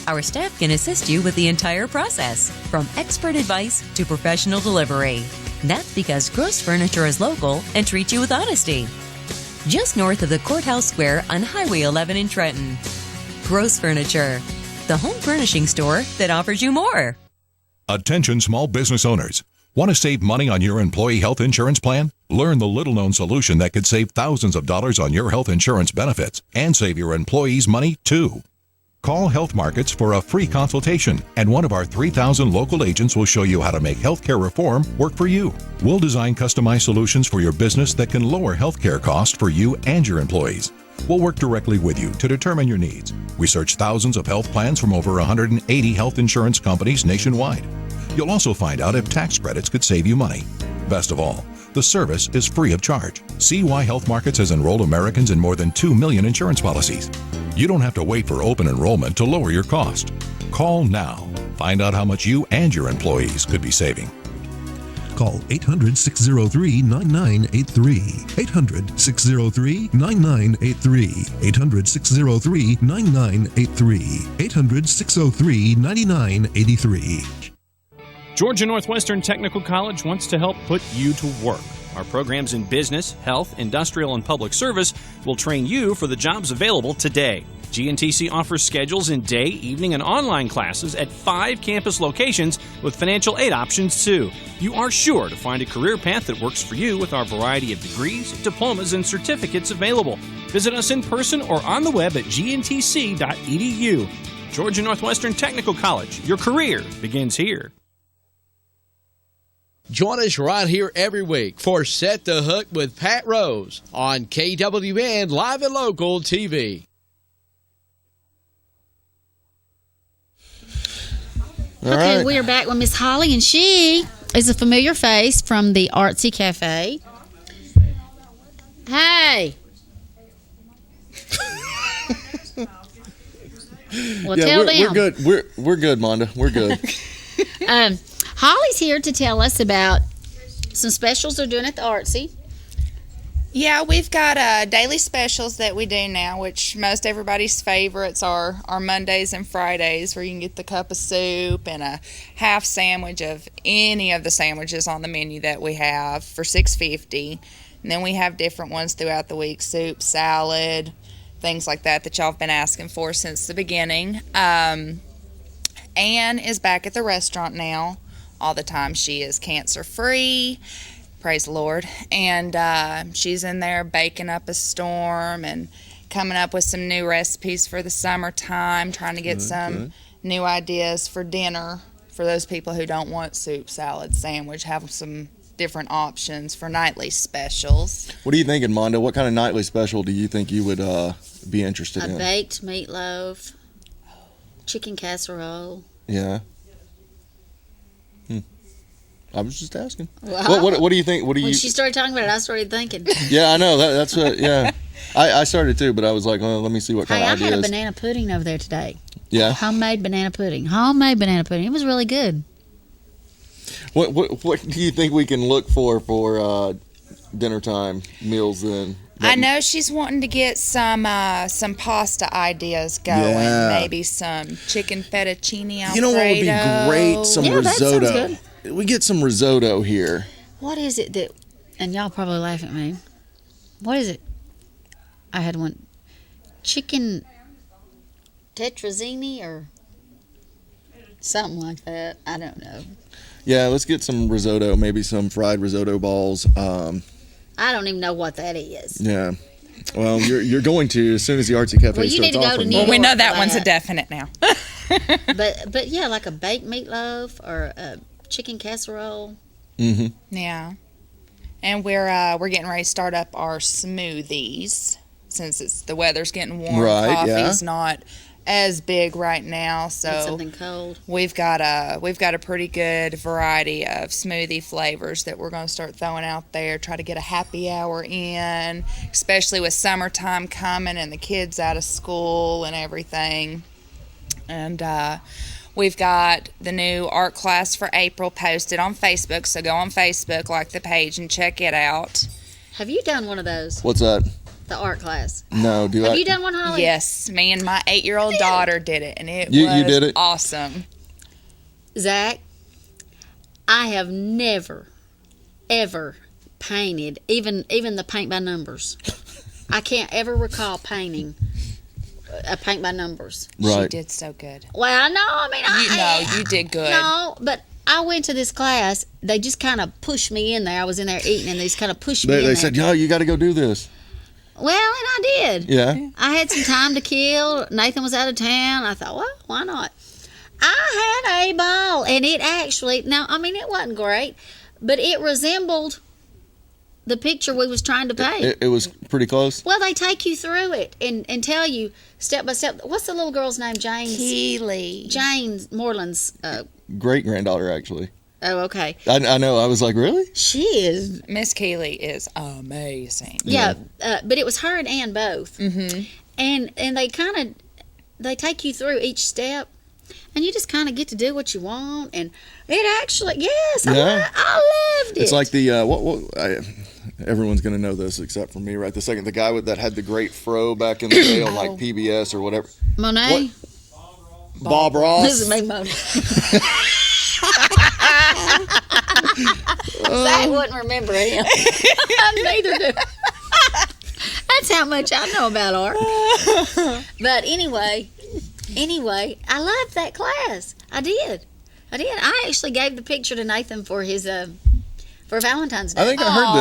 Speaker 9: Our staff can assist you with the entire process, from expert advice to professional delivery. That's because Gross Furniture is local and treats you with honesty. Just north of the Courthouse Square on Highway 11 in Trenton. Gross Furniture, the home furnishing store that offers you more.
Speaker 10: Attention small business owners. Want to save money on your employee health insurance plan? Learn the little-known solution that could save thousands of dollars on your health insurance benefits and save your employees money, too. Call Health Markets for a free consultation, and one of our 3,000 local agents will show you how to make healthcare reform work for you. We'll design customized solutions for your business that can lower healthcare costs for you and your employees. We'll work directly with you to determine your needs. We search thousands of health plans from over 180 health insurance companies nationwide. You'll also find out if tax credits could save you money. Best of all, the service is free of charge. See why Health Markets has enrolled Americans in more than 2 million insurance policies. You don't have to wait for open enrollment to lower your cost. Call now. Find out how much you and your employees could be saving.
Speaker 11: Call 800-603-9983. 800-603-9983. 800-603-9983. 800-603-9983.
Speaker 12: Georgia Northwestern Technical College wants to help put you to work. Our programs in business, health, industrial, and public service will train you for the jobs available today. GNTC offers schedules in day, evening, and online classes at 5 campus locations with financial aid options too. You are sure to find a career path that works for you with our variety of degrees, diplomas, and certificates available. Visit us in person or on the web at gntc.edu. Georgia Northwestern Technical College. Your career begins here.
Speaker 2: Join us right here every week for Set the Hook with Pat Rose on KWN Live and Local TV.
Speaker 3: Okay, we are back with Miss Holly, and she is a familiar face from the Artsy Cafe. Hey! Well, tell them.
Speaker 4: We're good. We're good, Monda. We're good.
Speaker 3: Holly's here to tell us about some specials they're doing at the Artsy.
Speaker 13: Yeah, we've got daily specials that we do now, which most everybody's favorites are Mondays and Fridays, where you can get the cup of soup and a half sandwich of any of the sandwiches on the menu that we have for $6.50. And then we have different ones throughout the week: soup, salad, things like that y'all have been asking for since the beginning. Anne is back at the restaurant now all the time. She is cancer-free. Praise the Lord. And she's in there baking up a storm and coming up with some new recipes for the summertime, trying to get some new ideas for dinner for those people who don't want soup, salad, sandwich, have some different options for nightly specials.
Speaker 4: What are you thinking, Monda? What kind of nightly special do you think you would be interested in?
Speaker 3: A baked meatloaf, chicken casserole.
Speaker 4: Yeah. I was just asking. Well, what do you think?
Speaker 3: When she started talking about it, I started thinking.
Speaker 4: Yeah, I know. That's what, yeah. I started too, but I was like, well, let me see what kind of ideas.
Speaker 3: I had a banana pudding over there today.
Speaker 4: Yeah.
Speaker 3: Homemade banana pudding. It was really good.
Speaker 4: What do you think we can look for dinner time meals then?
Speaker 13: I know she's wanting to get some pasta ideas going. Yeah. Maybe some chicken fettuccine Alfredo.
Speaker 4: You know what would be great? Some risotto.
Speaker 3: That sounds good.
Speaker 4: We get some risotto here.
Speaker 3: What is it that, and y'all probably laugh at me, what is it? I had one, chicken tetrazzini or something like that. I don't know.
Speaker 4: Yeah, let's get some risotto, maybe some fried risotto balls.
Speaker 3: I don't even know what that is.
Speaker 4: Yeah. Well, you're going to as soon as the Artsy Cafe
Speaker 3: you
Speaker 4: starts
Speaker 3: need to go to New York.
Speaker 13: We know that one's a definite now.
Speaker 3: but yeah, like a baked meatloaf or a chicken casserole.
Speaker 4: Mm-hmm.
Speaker 13: Yeah. And we're getting ready to start up our smoothies since the weather's getting warm.
Speaker 4: Right,
Speaker 13: Coffee's not as big right now, so
Speaker 3: need something cold.
Speaker 13: We've got a pretty good variety of smoothie flavors that we're going to start throwing out there. Try to get a happy hour in, especially with summertime coming and the kids out of school and everything. And we've got the new art class for April posted on Facebook, so go on Facebook, like the page, and check it out.
Speaker 3: Have you done one of those?
Speaker 4: What's that?
Speaker 3: The art class.
Speaker 4: No,
Speaker 3: Have you done one, Holly?
Speaker 13: Yes, me and my 8-year-old daughter did it, and it
Speaker 4: you
Speaker 13: was
Speaker 4: did it?
Speaker 13: Awesome.
Speaker 3: Zach, I have never, ever painted, even the paint by numbers. I can't ever recall painting a paint by numbers.
Speaker 4: Right.
Speaker 13: She did so good.
Speaker 3: Well, no, I mean,
Speaker 13: you did good.
Speaker 3: No, but I went to this class. They just kind of pushed me in there. I was in there eating, and they just kind of pushed me in there.
Speaker 4: They said, "Yo, you got to go do this."
Speaker 3: Well, and I did.
Speaker 4: Yeah.
Speaker 3: I had some time to kill. Nathan was out of town. I thought, well, why not? I had a ball, and it actually, now, I mean, it wasn't great, but it resembled the picture we was trying to paint.
Speaker 4: It was pretty close.
Speaker 3: Well, they take you through it and tell you step by step. What's the little girl's name? Jane
Speaker 13: Keely.
Speaker 3: Jane Moreland's
Speaker 4: great granddaughter, actually.
Speaker 3: Oh, okay.
Speaker 4: I know. I was like, really?
Speaker 3: She is.
Speaker 13: Miss Keeley is amazing.
Speaker 3: Yeah, but it was her and Ann both. Mm-hmm. And they take you through each step, and you just kind of get to do what you want. And it actually, yes, I loved it.
Speaker 4: It's like the everyone's gonna know this except for me right this second. The guy that had the great fro back in the day on like PBS or whatever.
Speaker 3: Monet.
Speaker 4: Bob Ross.
Speaker 3: This is me, Monet. I wouldn't remember him. Neither do. That's how much I know about art. But anyway, I loved that class. I did. I actually gave the picture to Nathan for his for Valentine's Day.
Speaker 4: I think I heard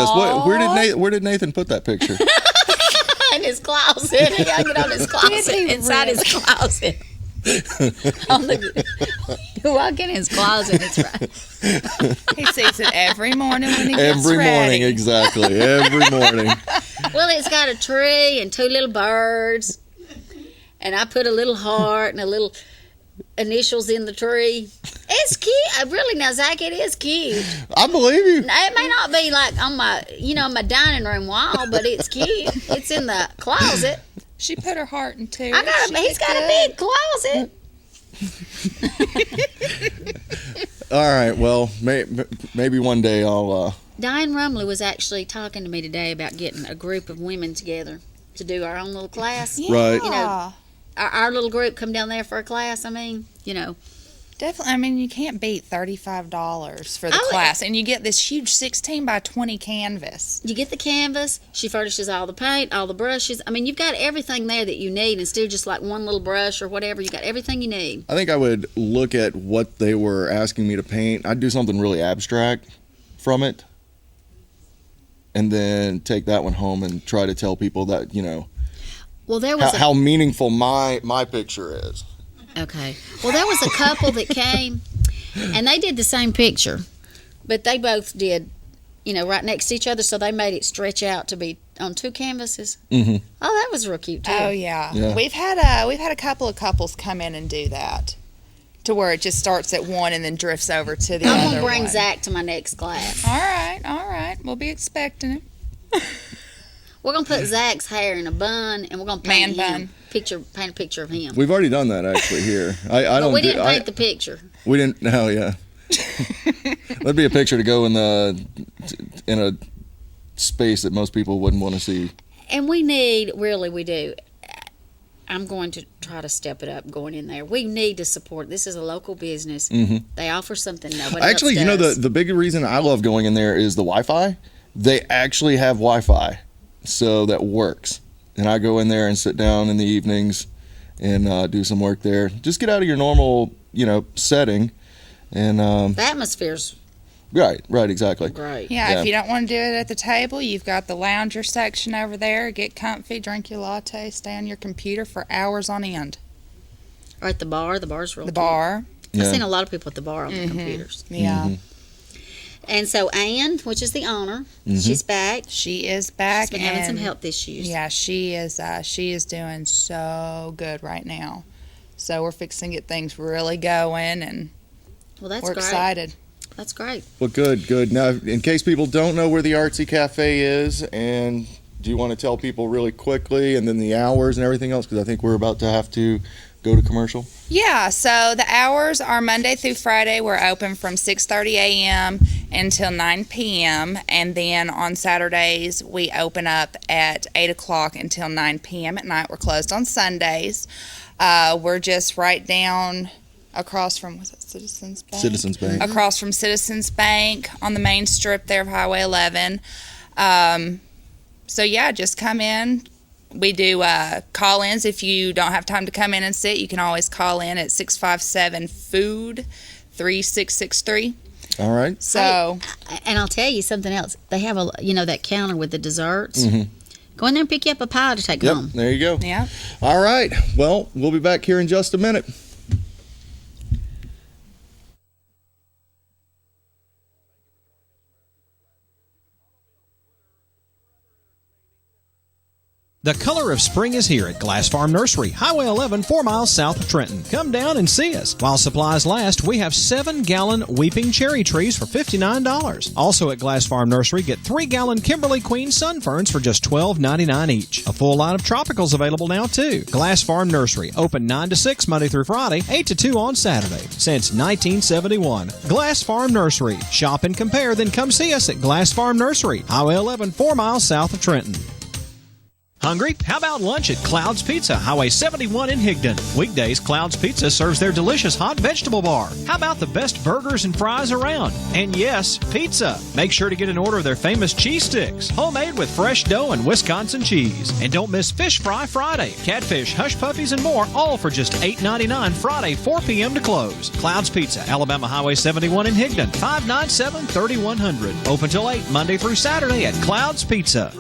Speaker 4: this. Where did Nathan put that picture?
Speaker 3: In his closet. He hung it on his closet. Inside his closet. You walk in his closet, it's right.
Speaker 13: He sees it every morning when he gets
Speaker 4: Every
Speaker 13: ready.
Speaker 4: morning, exactly. Every morning.
Speaker 3: Well, it's got a tree and 2 little birds, and I put a little heart and a little initials in the tree. It's cute. Really, now, Zach, it is cute.
Speaker 4: I believe you.
Speaker 3: It may not be like on my dining room wall, but it's cute. It's in the closet.
Speaker 13: She put her heart into it.
Speaker 3: He's got a big closet.
Speaker 4: All right. Well, maybe one day I'll.
Speaker 3: Diane Rumley was actually talking to me today about getting a group of women together to do our own little class.
Speaker 13: Yeah.
Speaker 4: Right.
Speaker 3: You know, our little group come down there for a class. I mean,
Speaker 13: Definitely. I mean, you can't beat $35 for the class. And you get this huge 16 by 20 canvas.
Speaker 3: You get the canvas. She furnishes all the paint, all the brushes. I mean, you've got everything there that you need instead of just like one little brush or whatever. You got everything you need.
Speaker 4: I think I would look at what they were asking me to paint. I'd do something really abstract from it, and then take that one home and try to tell people that
Speaker 3: Well, there was
Speaker 4: how meaningful my picture is.
Speaker 3: Okay. Well, there was a couple that came, and they did the same picture, but they both did, right next to each other, so they made it stretch out to be on 2 canvases.
Speaker 4: Mm-hmm.
Speaker 3: Oh, that was real cute too.
Speaker 13: Oh yeah. We've had a couple of couples come in and do that, to where it just starts at one and then drifts over to the other.
Speaker 3: I'm gonna bring
Speaker 13: one.
Speaker 3: Zach to my next class.
Speaker 13: All right. We'll be expecting him.
Speaker 3: We're gonna put Zach's hair in a bun, and we're gonna paint paint a picture of him.
Speaker 4: We've already done that actually here.
Speaker 3: But we didn't paint the picture.
Speaker 4: We didn't. Oh yeah. That'd be a picture to go in a space that most people wouldn't want to see.
Speaker 3: And we do. I'm going to try to step it up going in there. We need to support. This is a local business.
Speaker 4: Mm-hmm.
Speaker 3: They offer something nobody
Speaker 4: Actually,
Speaker 3: else does.
Speaker 4: the big reason I love going in there is the Wi-Fi. They actually have Wi-Fi, so that works. And I go in there and sit down in the evenings and do some work there. Just get out of your normal, setting. And
Speaker 3: the atmosphere's
Speaker 4: right, exactly.
Speaker 3: great.
Speaker 13: Yeah, if you don't want to do it at the table, you've got the lounger section over there. Get comfy, drink your latte, stay on your computer for hours on end.
Speaker 3: Or at the bar. The bar's real
Speaker 13: The
Speaker 3: cute.
Speaker 13: bar.
Speaker 3: I've seen a lot of people at the bar on the computers.
Speaker 13: Yeah.
Speaker 4: Mm-hmm.
Speaker 3: And so Ann, which is the owner, she's back.
Speaker 13: She is back.
Speaker 3: She's been having some health issues.
Speaker 13: Yeah, she is. She is doing so good right now. So we're fixing to get things really going, and
Speaker 3: Well, that's
Speaker 13: we're
Speaker 3: great.
Speaker 13: excited.
Speaker 3: That's great.
Speaker 4: Well, good. Now, in case people don't know where the Artsy Cafe is, and do you want to tell people really quickly, and then the hours and everything else? Because I think we're about to have to go to commercial.
Speaker 13: Yeah, so the hours are Monday through Friday. We're open from 6:30 a.m. until 9 p.m. And then on Saturdays, we open up at 8 o'clock until 9 p.m. at night. We're closed on Sundays. We're just right down across from, was it Citizens Bank?
Speaker 4: Citizens Bank.
Speaker 13: Across from Citizens Bank on the main strip there of Highway 11. So, yeah, just come in. We do call-ins. If you don't have time to come in and sit, you can always call in at 657-FOOD-3663.
Speaker 4: All right.
Speaker 13: So,
Speaker 3: And I'll tell you something else. They have that counter with the desserts.
Speaker 4: Mm-hmm.
Speaker 3: Go in there and pick you up a pie to take
Speaker 4: Yep,
Speaker 3: home.
Speaker 4: there you go.
Speaker 13: yeah.
Speaker 4: All right. Well, we'll be back here in just a minute.
Speaker 1: The color of spring is here at Glass Farm Nursery, Highway 11, 4 miles south of Trenton. Come down and see us. While supplies last, we have 7-gallon weeping cherry trees for $59. Also at Glass Farm Nursery, get 3-gallon Kimberly Queen sun ferns for just $12.99 each. A full line of tropicals available now, too. Glass Farm Nursery, open 9 to 6 Monday through Friday, 8 to 2 on Saturday. Since 1971. Glass Farm Nursery. Shop and compare, then come see us at Glass Farm Nursery, Highway 11, 4 miles south of Trenton. Hungry? How about lunch at Cloud's Pizza, Highway 71 in Higdon? Weekdays, Cloud's Pizza serves their delicious hot vegetable bar. How about the best burgers and fries around? And yes, pizza. Make sure to get an order of their famous cheese sticks, homemade with fresh dough and Wisconsin cheese. And don't miss Fish Fry Friday, catfish, hush puppies, and more, all for just $8.99 Friday, 4 p.m. to close. Cloud's Pizza, Alabama Highway 71 in Higdon, 597-3100. Open till 8, Monday through Saturday at Cloud's Pizza.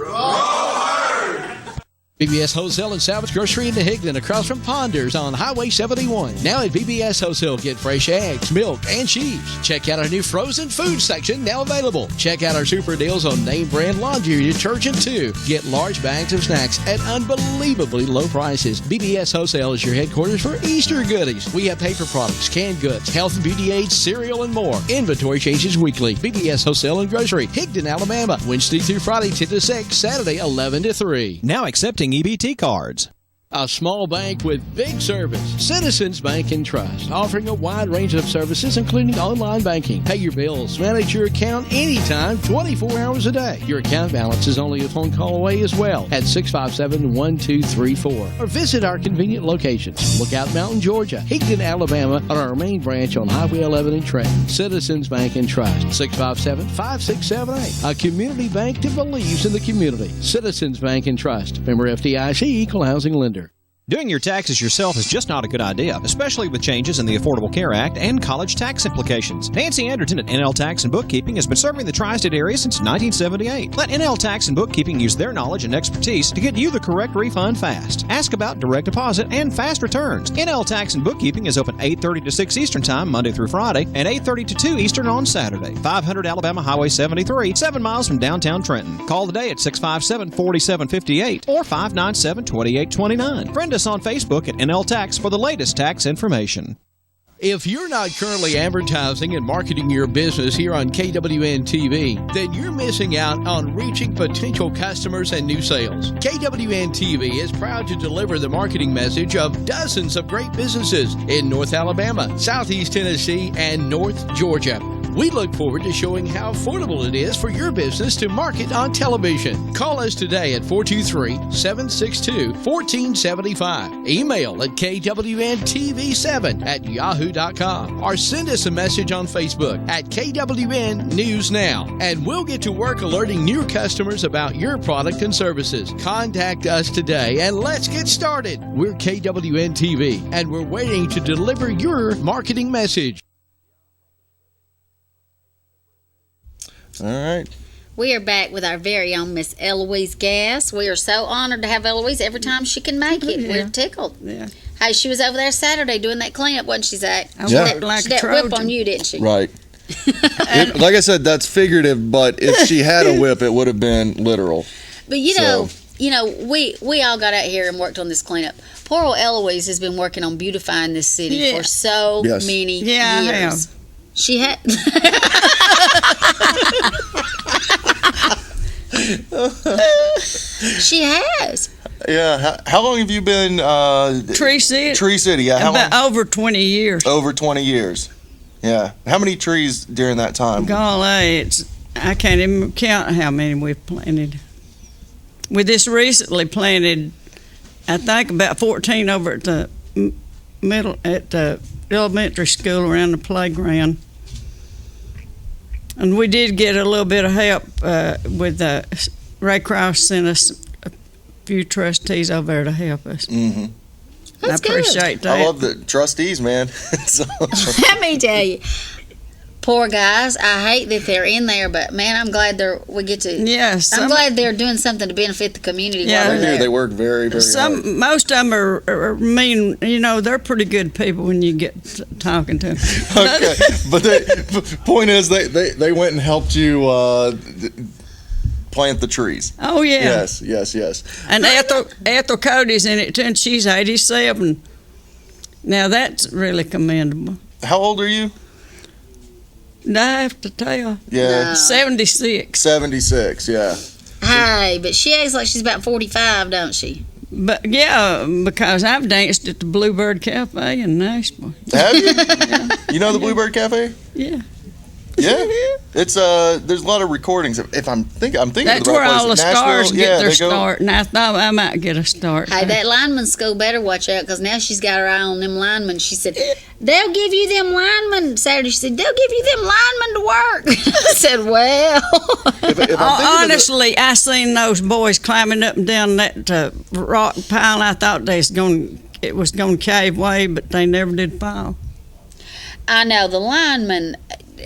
Speaker 2: BBS Wholesale and Salvage Grocery in the Higdon, across from Ponders on Highway 71. Now at BBS Wholesale, get fresh eggs, milk, and cheese. Check out our new frozen food section, now available. Check out our super deals on name brand laundry detergent, too. Get large bags of snacks at unbelievably low prices. BBS Wholesale is your headquarters for Easter goodies. We have paper products, canned goods, health and beauty aids, cereal, and more. Inventory changes weekly. BBS Wholesale and Grocery, Higdon, Alabama. Wednesday through Friday, 10 to 6, Saturday, 11 to 3.
Speaker 1: Now accepting EBT cards.
Speaker 2: A small bank with big service. Citizens Bank and Trust, offering a wide range of services, including online banking. Pay your bills, manage your account anytime, 24 hours a day. Your account balance is only a phone call away as well at 657-1234. Or visit our convenient locations. Lookout Mountain, Georgia, Higdon, Alabama, on our main branch on Highway 11 in Trenton. Citizens Bank and Trust, 657-5678. A community bank that believes in the community. Citizens Bank and Trust. Member FDIC, Equal Housing Lender.
Speaker 1: Doing your taxes yourself is just not a good idea, especially with changes in the Affordable Care Act and college tax implications. Nancy Anderton at NL Tax and Bookkeeping has been serving the Tri-State area since 1978. Let NL Tax and Bookkeeping use their knowledge and expertise to get you the correct refund fast. Ask about direct deposit and fast returns. NL Tax and Bookkeeping is open 8:30 to 6 Eastern Time, Monday through Friday, and 8:30 to 2 Eastern on Saturday. 500 Alabama Highway 73, 7 miles from downtown Trenton. Call today at 657-4758 or 597-2829. Friend us on Facebook at NL Tax for the latest tax information.
Speaker 2: If you're not currently advertising and marketing your business here on KWN TV, then you're missing out on reaching potential customers and new sales. KWN TV is proud to deliver the marketing message of dozens of great businesses in North Alabama, Southeast Tennessee, and North Georgia. We look forward to showing how affordable it is for your business to market on television. Call us today at 423-762-1475. Email at KWNTV7@yahoo.com or send us a message on Facebook at KWN News Now, and we'll get to work alerting new customers about your product and services. Contact us today and let's get started. We're KWN TV and we're waiting to deliver your marketing message.
Speaker 4: All right.
Speaker 3: We are back with our very own Miss Eloise Gass. We are so honored to have Eloise every time she can make it.
Speaker 14: Yeah.
Speaker 3: We're tickled.
Speaker 14: Yeah.
Speaker 3: Hey, she was over there Saturday doing that cleanup, wasn't she, Zach?
Speaker 14: I
Speaker 3: She
Speaker 4: Yeah.
Speaker 3: did
Speaker 14: like
Speaker 3: she
Speaker 14: a
Speaker 3: did whip
Speaker 14: Trojan.
Speaker 3: on you, didn't she?
Speaker 4: Right. Like I said, that's figurative, but if she had a whip, it would have been literal.
Speaker 3: But we all got out here and worked on this cleanup. Poor old Eloise has been working on beautifying this city
Speaker 14: Yeah.
Speaker 3: for so
Speaker 4: Yes.
Speaker 3: many
Speaker 14: Yeah, I
Speaker 3: years.
Speaker 14: have.
Speaker 3: She had. She has.
Speaker 4: Yeah. How long have you been
Speaker 14: Tree City.
Speaker 4: Tree City? Yeah. How
Speaker 14: About
Speaker 4: long?
Speaker 14: over 20 years.
Speaker 4: Over 20 years. Yeah. How many trees during that time?
Speaker 14: Golly, I can't even count how many we've planted. We just recently planted, I think, about 14 over at the at the elementary school around the playground. And we did get a little bit of help with Ray Krause sent us a few trustees over there to help us.
Speaker 4: Mm-hmm.
Speaker 14: I appreciate that.
Speaker 4: I love the trustees, man. So,
Speaker 3: Let me tell you, poor guys. I hate that they're in there, but man, I'm glad we get to.
Speaker 14: Yes,
Speaker 3: I'm glad they're doing something to benefit the community.
Speaker 14: Yeah.
Speaker 3: while
Speaker 4: I
Speaker 3: they're
Speaker 4: hear
Speaker 3: there.
Speaker 4: they work very, very hard.
Speaker 14: Most of them are mean. They're pretty good people when you get talking to them.
Speaker 4: Okay, but the point is, they went and helped you plant the trees.
Speaker 14: Oh yeah.
Speaker 4: Yes, yes, yes.
Speaker 14: And Ethel Cody's in it too, and she's 87. Now that's really commendable.
Speaker 4: How old are you?
Speaker 14: I have to tell.
Speaker 4: Yeah.
Speaker 3: No.
Speaker 14: 76.
Speaker 4: 76, yeah.
Speaker 3: Hey, but she acts like she's about 45, don't she?
Speaker 14: But yeah, because I've danced at the Bluebird Cafe in Nashville.
Speaker 4: Have you? You know the Bluebird Cafe?
Speaker 14: Yeah.
Speaker 4: Yeah. It's there's a lot of recordings. If I'm thinking
Speaker 14: That's
Speaker 4: of the
Speaker 14: where
Speaker 4: right
Speaker 14: all the
Speaker 4: place.
Speaker 14: stars
Speaker 4: Nashville,
Speaker 14: get their
Speaker 4: they go-
Speaker 14: start, and I thought I might get a start.
Speaker 3: Hey, that lineman school better watch out, because now she's got her eye on them linemen. She said, they'll give you them linemen. Saturday, she said, they'll give you them linemen to work. I said, well.
Speaker 4: If
Speaker 14: Honestly, I seen those boys climbing up and down that rock pile. I thought it was going to cave way, but they never did fall.
Speaker 3: I know, the linemen,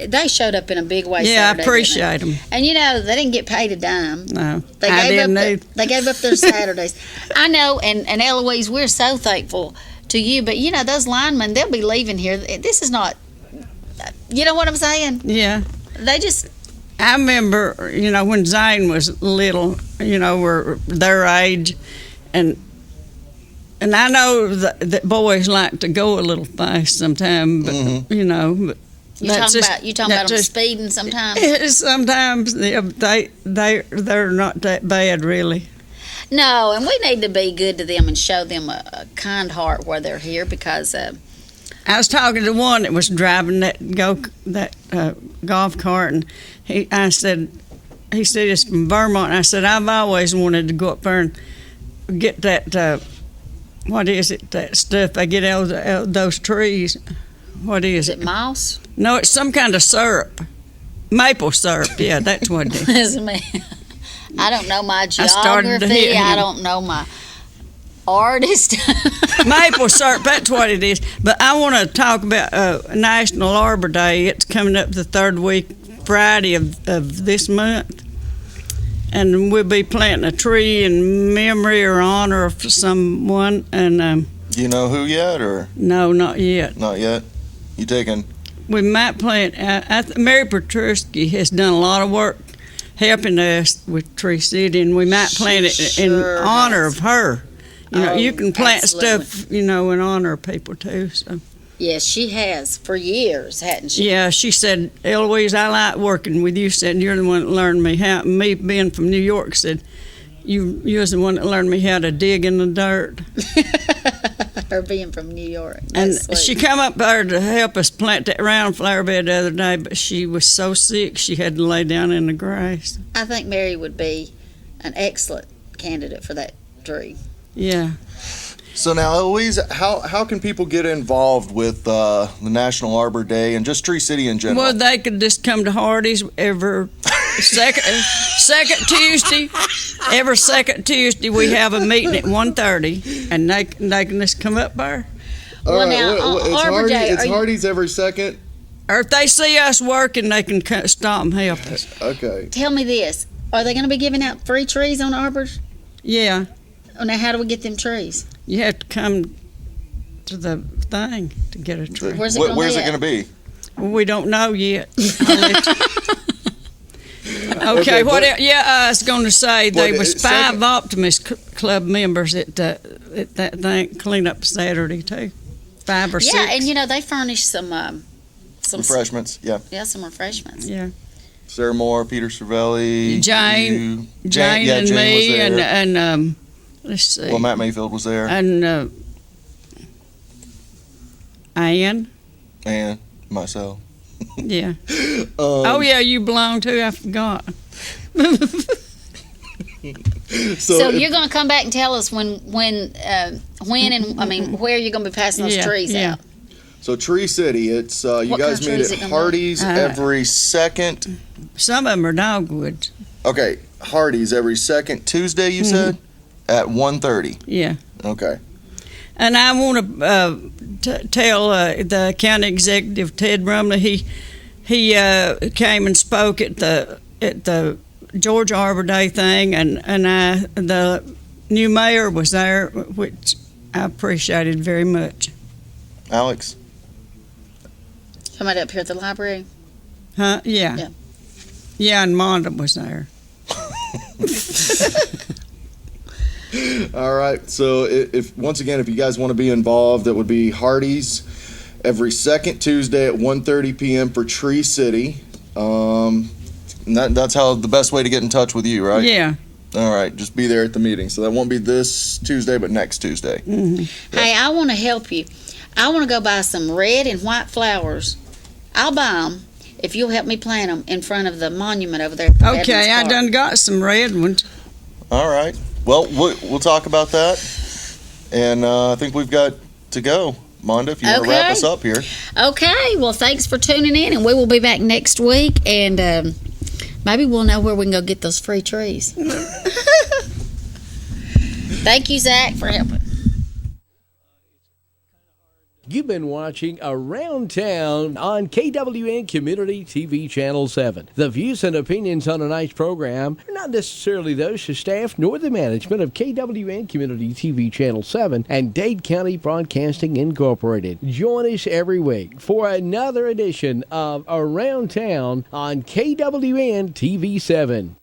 Speaker 3: they showed up in a big way
Speaker 14: Yeah,
Speaker 3: Saturday,
Speaker 14: I appreciate them.
Speaker 3: And you know, they didn't get paid a dime.
Speaker 14: No,
Speaker 3: They
Speaker 14: I
Speaker 3: gave
Speaker 14: didn't
Speaker 3: up.
Speaker 14: either.
Speaker 3: They gave up their Saturdays. I know, and Eloise, we're so thankful to you. But you know, those linemen, they'll be leaving here. This is not. You know what I'm saying?
Speaker 14: Yeah.
Speaker 3: They just.
Speaker 14: I remember, when Zane was little, were their age, and I know that boys like to go a little fast sometimes, but but.
Speaker 3: You talking about them speeding sometimes?
Speaker 14: Sometimes they're not that bad, really.
Speaker 3: No, and we need to be good to them and show them a kind heart while they're here, because
Speaker 14: I was talking to one that was driving that golf cart, and he said it's from Vermont. And I said, I've always wanted to go up there and get that what is it, that stuff they get out of those trees. What is it?
Speaker 3: Is it moss?
Speaker 14: No, it's some kind of syrup. Maple syrup. Yeah, that's what it is.
Speaker 3: I don't know my
Speaker 14: started to hit
Speaker 3: geography.
Speaker 14: him.
Speaker 3: I don't know my artist.
Speaker 14: Maple syrup, that's what it is. But I want to talk about National Arbor Day. It's coming up the third week, Friday of this month. And we'll be planting a tree in memory or honor of someone. And
Speaker 4: Do you know who yet, or?
Speaker 14: No, not yet.
Speaker 4: Not yet? You taking?
Speaker 14: We might plant. Mary Petruski has done a lot of work helping us with Tree City, and we might plant it in honor of her. You can plant stuff, in honor of people too. So.
Speaker 3: Yes, she has for years, hadn't she?
Speaker 14: Yeah, she said, Eloise, I like working with you. Said you're the one that learned me how. Me being from New York, said you was the one that learned me how to dig in the dirt.
Speaker 3: Her being from New York.
Speaker 14: And
Speaker 3: That's sweet.
Speaker 14: she come up there to help us plant that round flower bed the other day, but she was so sick she had to lay down in the grass.
Speaker 3: I think Mary would be an excellent candidate for that tree.
Speaker 14: Yeah.
Speaker 4: So now, Eloise, how can people get involved with the National Arbor Day and just Tree City in general?
Speaker 14: Well, they could just come to Hardee's every second Tuesday. Every second Tuesday we have a meeting at 1:30, and they can just come up there.
Speaker 4: All
Speaker 3: Well,
Speaker 4: right,
Speaker 3: now,
Speaker 4: it's
Speaker 3: Arbor Day,
Speaker 4: It's
Speaker 3: are you-
Speaker 4: Hardee's every second?
Speaker 14: Or if they see us working, they can stop and help us.
Speaker 4: Okay.
Speaker 3: Tell me this. Are they going to be giving out free trees on arbors?
Speaker 14: Yeah.
Speaker 3: Oh, now, how do we get them trees?
Speaker 14: You have to come to the thing to get a tree.
Speaker 3: Where's it going to be?
Speaker 4: Where's it
Speaker 3: at?
Speaker 4: going to be?
Speaker 14: Well, we don't know yet. Okay, what
Speaker 4: but-
Speaker 14: else? Yeah, I was going to say there
Speaker 4: What,
Speaker 14: was
Speaker 4: second-
Speaker 14: 5 Optimist Club members at that thing, cleanup Saturday, too. 5 or 6.
Speaker 3: Yeah, and they furnish some
Speaker 4: Refreshments, yeah.
Speaker 3: Yeah, some refreshments.
Speaker 14: Yeah.
Speaker 4: Sarah Moore, Peter Cervelli.
Speaker 14: Jane
Speaker 4: Jane
Speaker 14: and
Speaker 4: was
Speaker 14: me,
Speaker 4: there.
Speaker 14: and let's see.
Speaker 4: Well, Matt Mayfield was there.
Speaker 14: And Ann.
Speaker 4: And myself.
Speaker 14: Yeah. Oh, yeah, you belong too. I forgot.
Speaker 3: So you're going to come back and tell us when and where you're going to be passing those trees out.
Speaker 4: So Tree City, it's you
Speaker 3: What
Speaker 4: guys
Speaker 3: kind of
Speaker 4: meet
Speaker 3: trees
Speaker 4: at
Speaker 3: it gonna be?
Speaker 4: Hardee's every second.
Speaker 14: Some of them are dogwoods.
Speaker 4: Okay, Hardee's every second Tuesday. You said at 1:30.
Speaker 14: Yeah.
Speaker 4: Okay.
Speaker 14: And I want to tell the county executive Ted Brumley. He came and spoke at the George Arbor Day thing, and the new mayor was there, which I appreciated very much.
Speaker 4: Alex.
Speaker 3: Somebody up here at the library?
Speaker 14: Huh? Yeah.
Speaker 3: Yeah.
Speaker 14: Yeah, and Monda was there.
Speaker 4: All right. So if once again, if you guys want to be involved, that would be Hardee's every second Tuesday at 1:30 p.m. for Tree City. And that's how the best way to get in touch with you, right?
Speaker 14: Yeah.
Speaker 4: All right. Just be there at the meeting. So that won't be this Tuesday, but next Tuesday.
Speaker 14: Mm-hmm.
Speaker 3: Hey, I want to help you. I want to go buy some red and white flowers. I'll buy them if you'll help me plant them in front of the monument over there. At the Veterans
Speaker 14: Okay, I
Speaker 3: Park.
Speaker 14: done got some red ones.
Speaker 4: All right. Well, we'll talk about that. And I think we've got to go. Monda, if you want to wrap us up here.
Speaker 3: Okay. Well, thanks for tuning in, and we will be back next week, and maybe we'll know where we can go get those free trees. Thank you, Zach, for helping.
Speaker 2: You've been watching Around Town on KWN Community TV Channel 7. The views and opinions on tonight's program are not necessarily those of staff nor the management of KWN Community TV Channel 7 and Dade County Broadcasting Incorporated. Join us every week for another edition of Around Town on KWN TV 7.